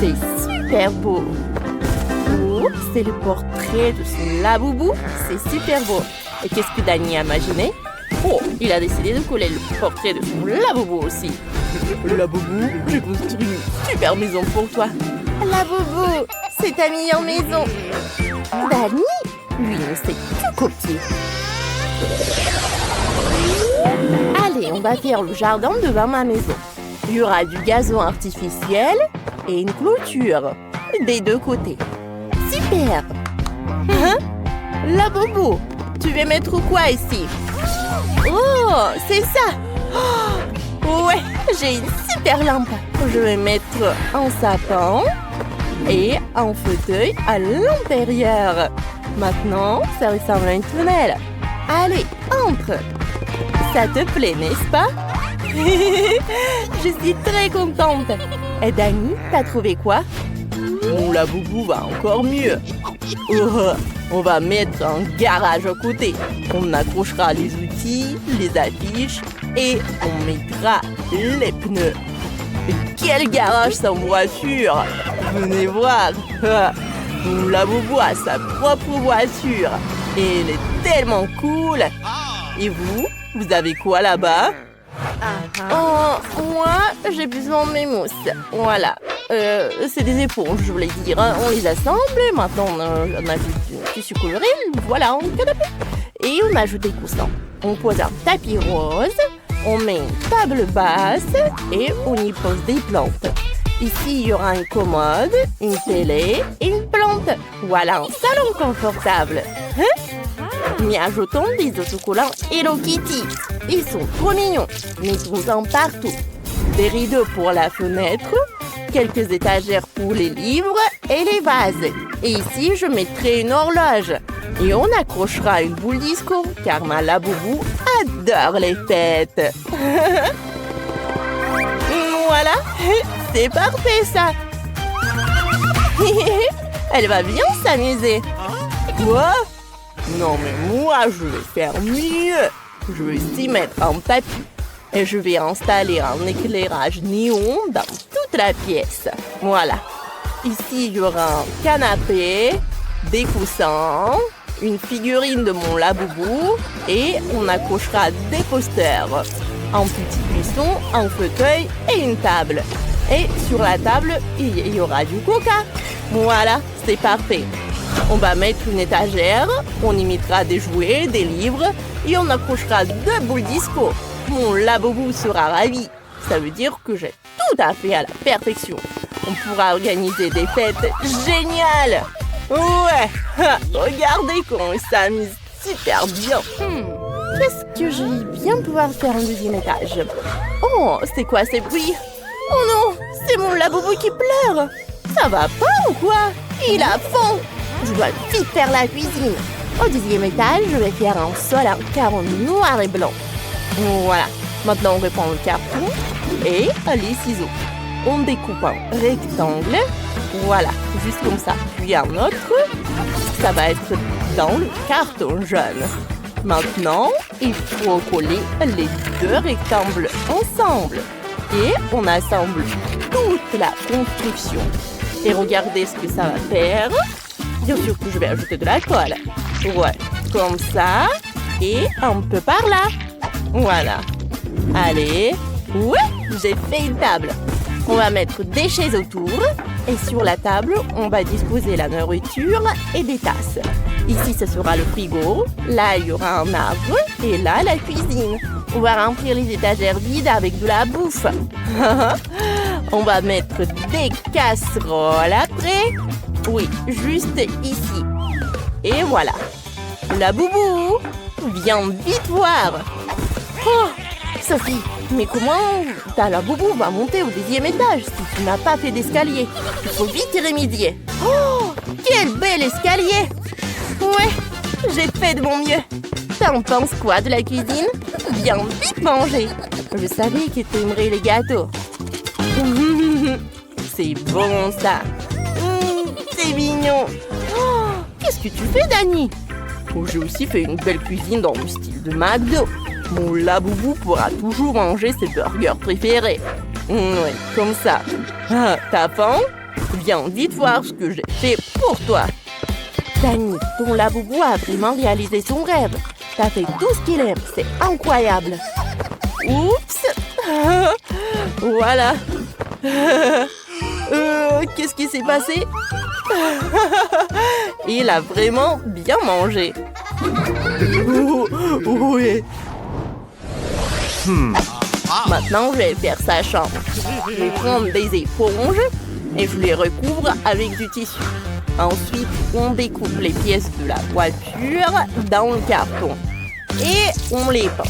C'est super beau. Oh, c'est le portrait de son laboubou. C'est super beau. Et qu'est-ce que Dani a imaginé? Oh, il a décidé de coller le portrait de son laboubou aussi. Laboubou, j'ai construit une super maison pour toi. Laboubou, c'est ta meilleure maison. Dani, lui ne sait que copier. Allez, on va faire le jardin devant ma maison. Il y aura du gazon artificiel et une clôture des deux côtés. Super. Hein? Laboubou, tu veux mettre quoi ici? Oh, c'est ça. Oh, ouais, j'ai une super lampe. Je vais mettre un sapin et un fauteuil à l'intérieur. Maintenant, ça ressemble à une tunnel. Allez, entre. Ça te plaît, n'est-ce pas? Je suis très contente. Et Dani, t'as trouvé quoi? Mon Laboubou va encore mieux. Oh, on va mettre un garage à côté. On accrochera les outils, les affiches et on mettra les pneus. Quel garage sans voiture! Venez voir! Mon Laboubou a sa propre voiture et elle est tellement cool! Et vous avez quoi là-bas? Oh, moi, j'ai besoin de mes mousses. Voilà. C'est des éponges, je voulais dire. On les assemble. Maintenant, on a du tissu coloré. Voilà, un canapé. Et on ajoute des coussins. On pose un tapis rose. On met une table basse. Et on y pose des plantes. Ici, il y aura une commode, une télé et une plante. Voilà un salon confortable. Mais ajoutons des autocollants Hello Kitty. Ils sont trop mignons. Mettons-en partout. Des rideaux pour la fenêtre, quelques étagères pour les livres et les vases. Et ici, je mettrai une horloge. Et on accrochera une boule disco, car ma Laboubou adore les fêtes. Voilà, c'est parfait ça. Elle va bien s'amuser. Quoi? Non mais moi, je vais faire mieux. Je vais aussi mettre un tapis. Et je vais installer un éclairage néon dans toute la pièce. Voilà. Ici, il y aura un canapé, des coussins, une figurine de mon Laboubou et on accrochera des posters. Un petit buisson, un fauteuil et une table. Et sur la table, il y aura du coca. Voilà, c'est parfait. On va mettre une étagère, on y mettra des jouets, des livres et on accrochera 2 boules disco. Mon Laboubou sera ravi. Ça veut dire que j'ai tout à fait à la perfection. On pourra organiser des fêtes géniales. Ouais, regardez comment il s'amuse super bien. Qu'est-ce que je vais bien pouvoir faire un deuxième étage? Oh, c'est quoi ces bruits? Oh non, c'est mon Laboubou qui pleure. Ça va pas ou quoi? Il a faim. Je dois vite faire la cuisine. Au deuxième étage, je vais faire un sol en carreau noir et blanc. Voilà. Maintenant, on reprend le carton et les ciseaux. On découpe un rectangle. Voilà, juste comme ça. Puis un autre. Ça va être dans le carton jaune. Maintenant, il faut coller les 2 rectangles ensemble. Et on assemble toute la construction. Et regardez ce que ça va faire. Bien sûr que je vais ajouter de la colle. Ouais, comme ça. Et un peu par là. Voilà. Allez. Ouais, j'ai fait une table. On va mettre des chaises autour. Et sur la table, on va disposer la nourriture et des tasses. Ici, ce sera le frigo. Là, il y aura un arbre. Et là, la cuisine. On va remplir les étagères vides avec de la bouffe. On va mettre des casseroles après. Oui, juste ici. Et voilà. Laboubou, viens vite voir. Oh, Sophie, mais comment ta Laboubou va monter au 2e étage si tu n'as pas fait d'escalier? Il faut vite y remédier. Oh, quel bel escalier! Ouais, j'ai fait de mon mieux. T'en penses quoi de la cuisine? Viens vite manger. Je savais que tu aimerais les gâteaux. C'est bon ça. C'est mignon. Oh, qu'est-ce que tu fais, Dani? Oh, j'ai aussi fait une belle cuisine dans le style de McDo. Mon Laboubou pourra toujours manger ses burgers préférés. Oui, comme ça. Ah, t'as faim? Viens vite voir ce que j'ai fait pour toi. Dani, ton Laboubou a vraiment réalisé son rêve. T'as fait tout ce qu'il aime, c'est incroyable. Oups. Voilà. Qu'est-ce qui s'est passé? Il a vraiment bien mangé. Oui. Maintenant, je vais faire sa chambre. Je vais prendre des éponges et je les recouvre avec du tissu. Ensuite, on découpe les pièces de la voiture dans le carton. Et on les peint.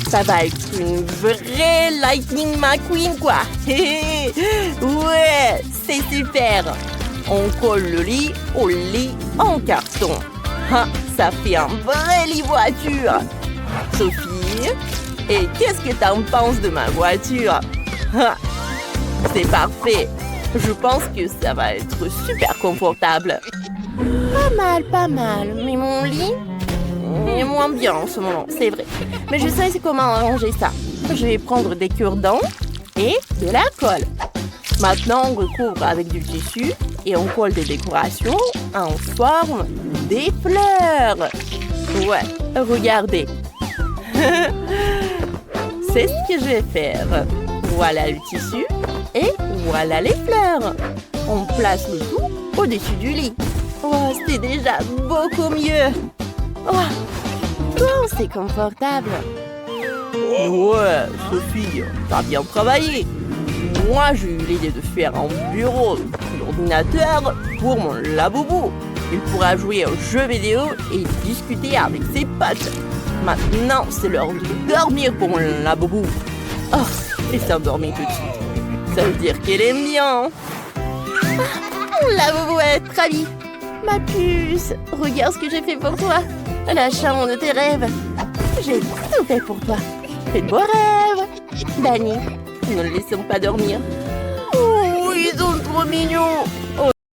Ça va être une vraie Lightning McQueen, quoi. Ouais, c'est super. On colle le lit au lit en carton. Ah, ça fait un vrai lit voiture. Sophie, et qu'est-ce que t'en penses de ma voiture? Ah, c'est parfait. Je pense que ça va être super confortable. Pas mal. Mais mon lit est moins bien en ce moment, c'est vrai. Mais je sais comment arranger ça. Je vais prendre des cure-dents et de la colle. Maintenant, on recouvre avec du tissu et on colle des décorations en forme des fleurs. Ouais, regardez. C'est ce que je vais faire. Voilà le tissu et voilà les fleurs. On place le tout au-dessus du lit. Oh, c'est déjà beaucoup mieux. Oh, c'est confortable. Ouais, Sophie, t'as bien travaillé. Moi, j'ai eu l'idée de faire un bureau d'ordinateur pour mon laboubou. Il pourra jouer aux jeux vidéo et discuter avec ses potes. Maintenant, c'est l'heure de dormir pour mon laboubou. Oh, elle s'est endormie tout de suite. Ça veut dire qu'elle aime bien. Mon laboubou est ravi. Ma puce, regarde ce que j'ai fait pour toi. La chambre de tes rêves. J'ai tout fait pour toi. Fais de beaux rêves. Danny, ne le laissons pas dormir. Oh, ils sont trop mignons.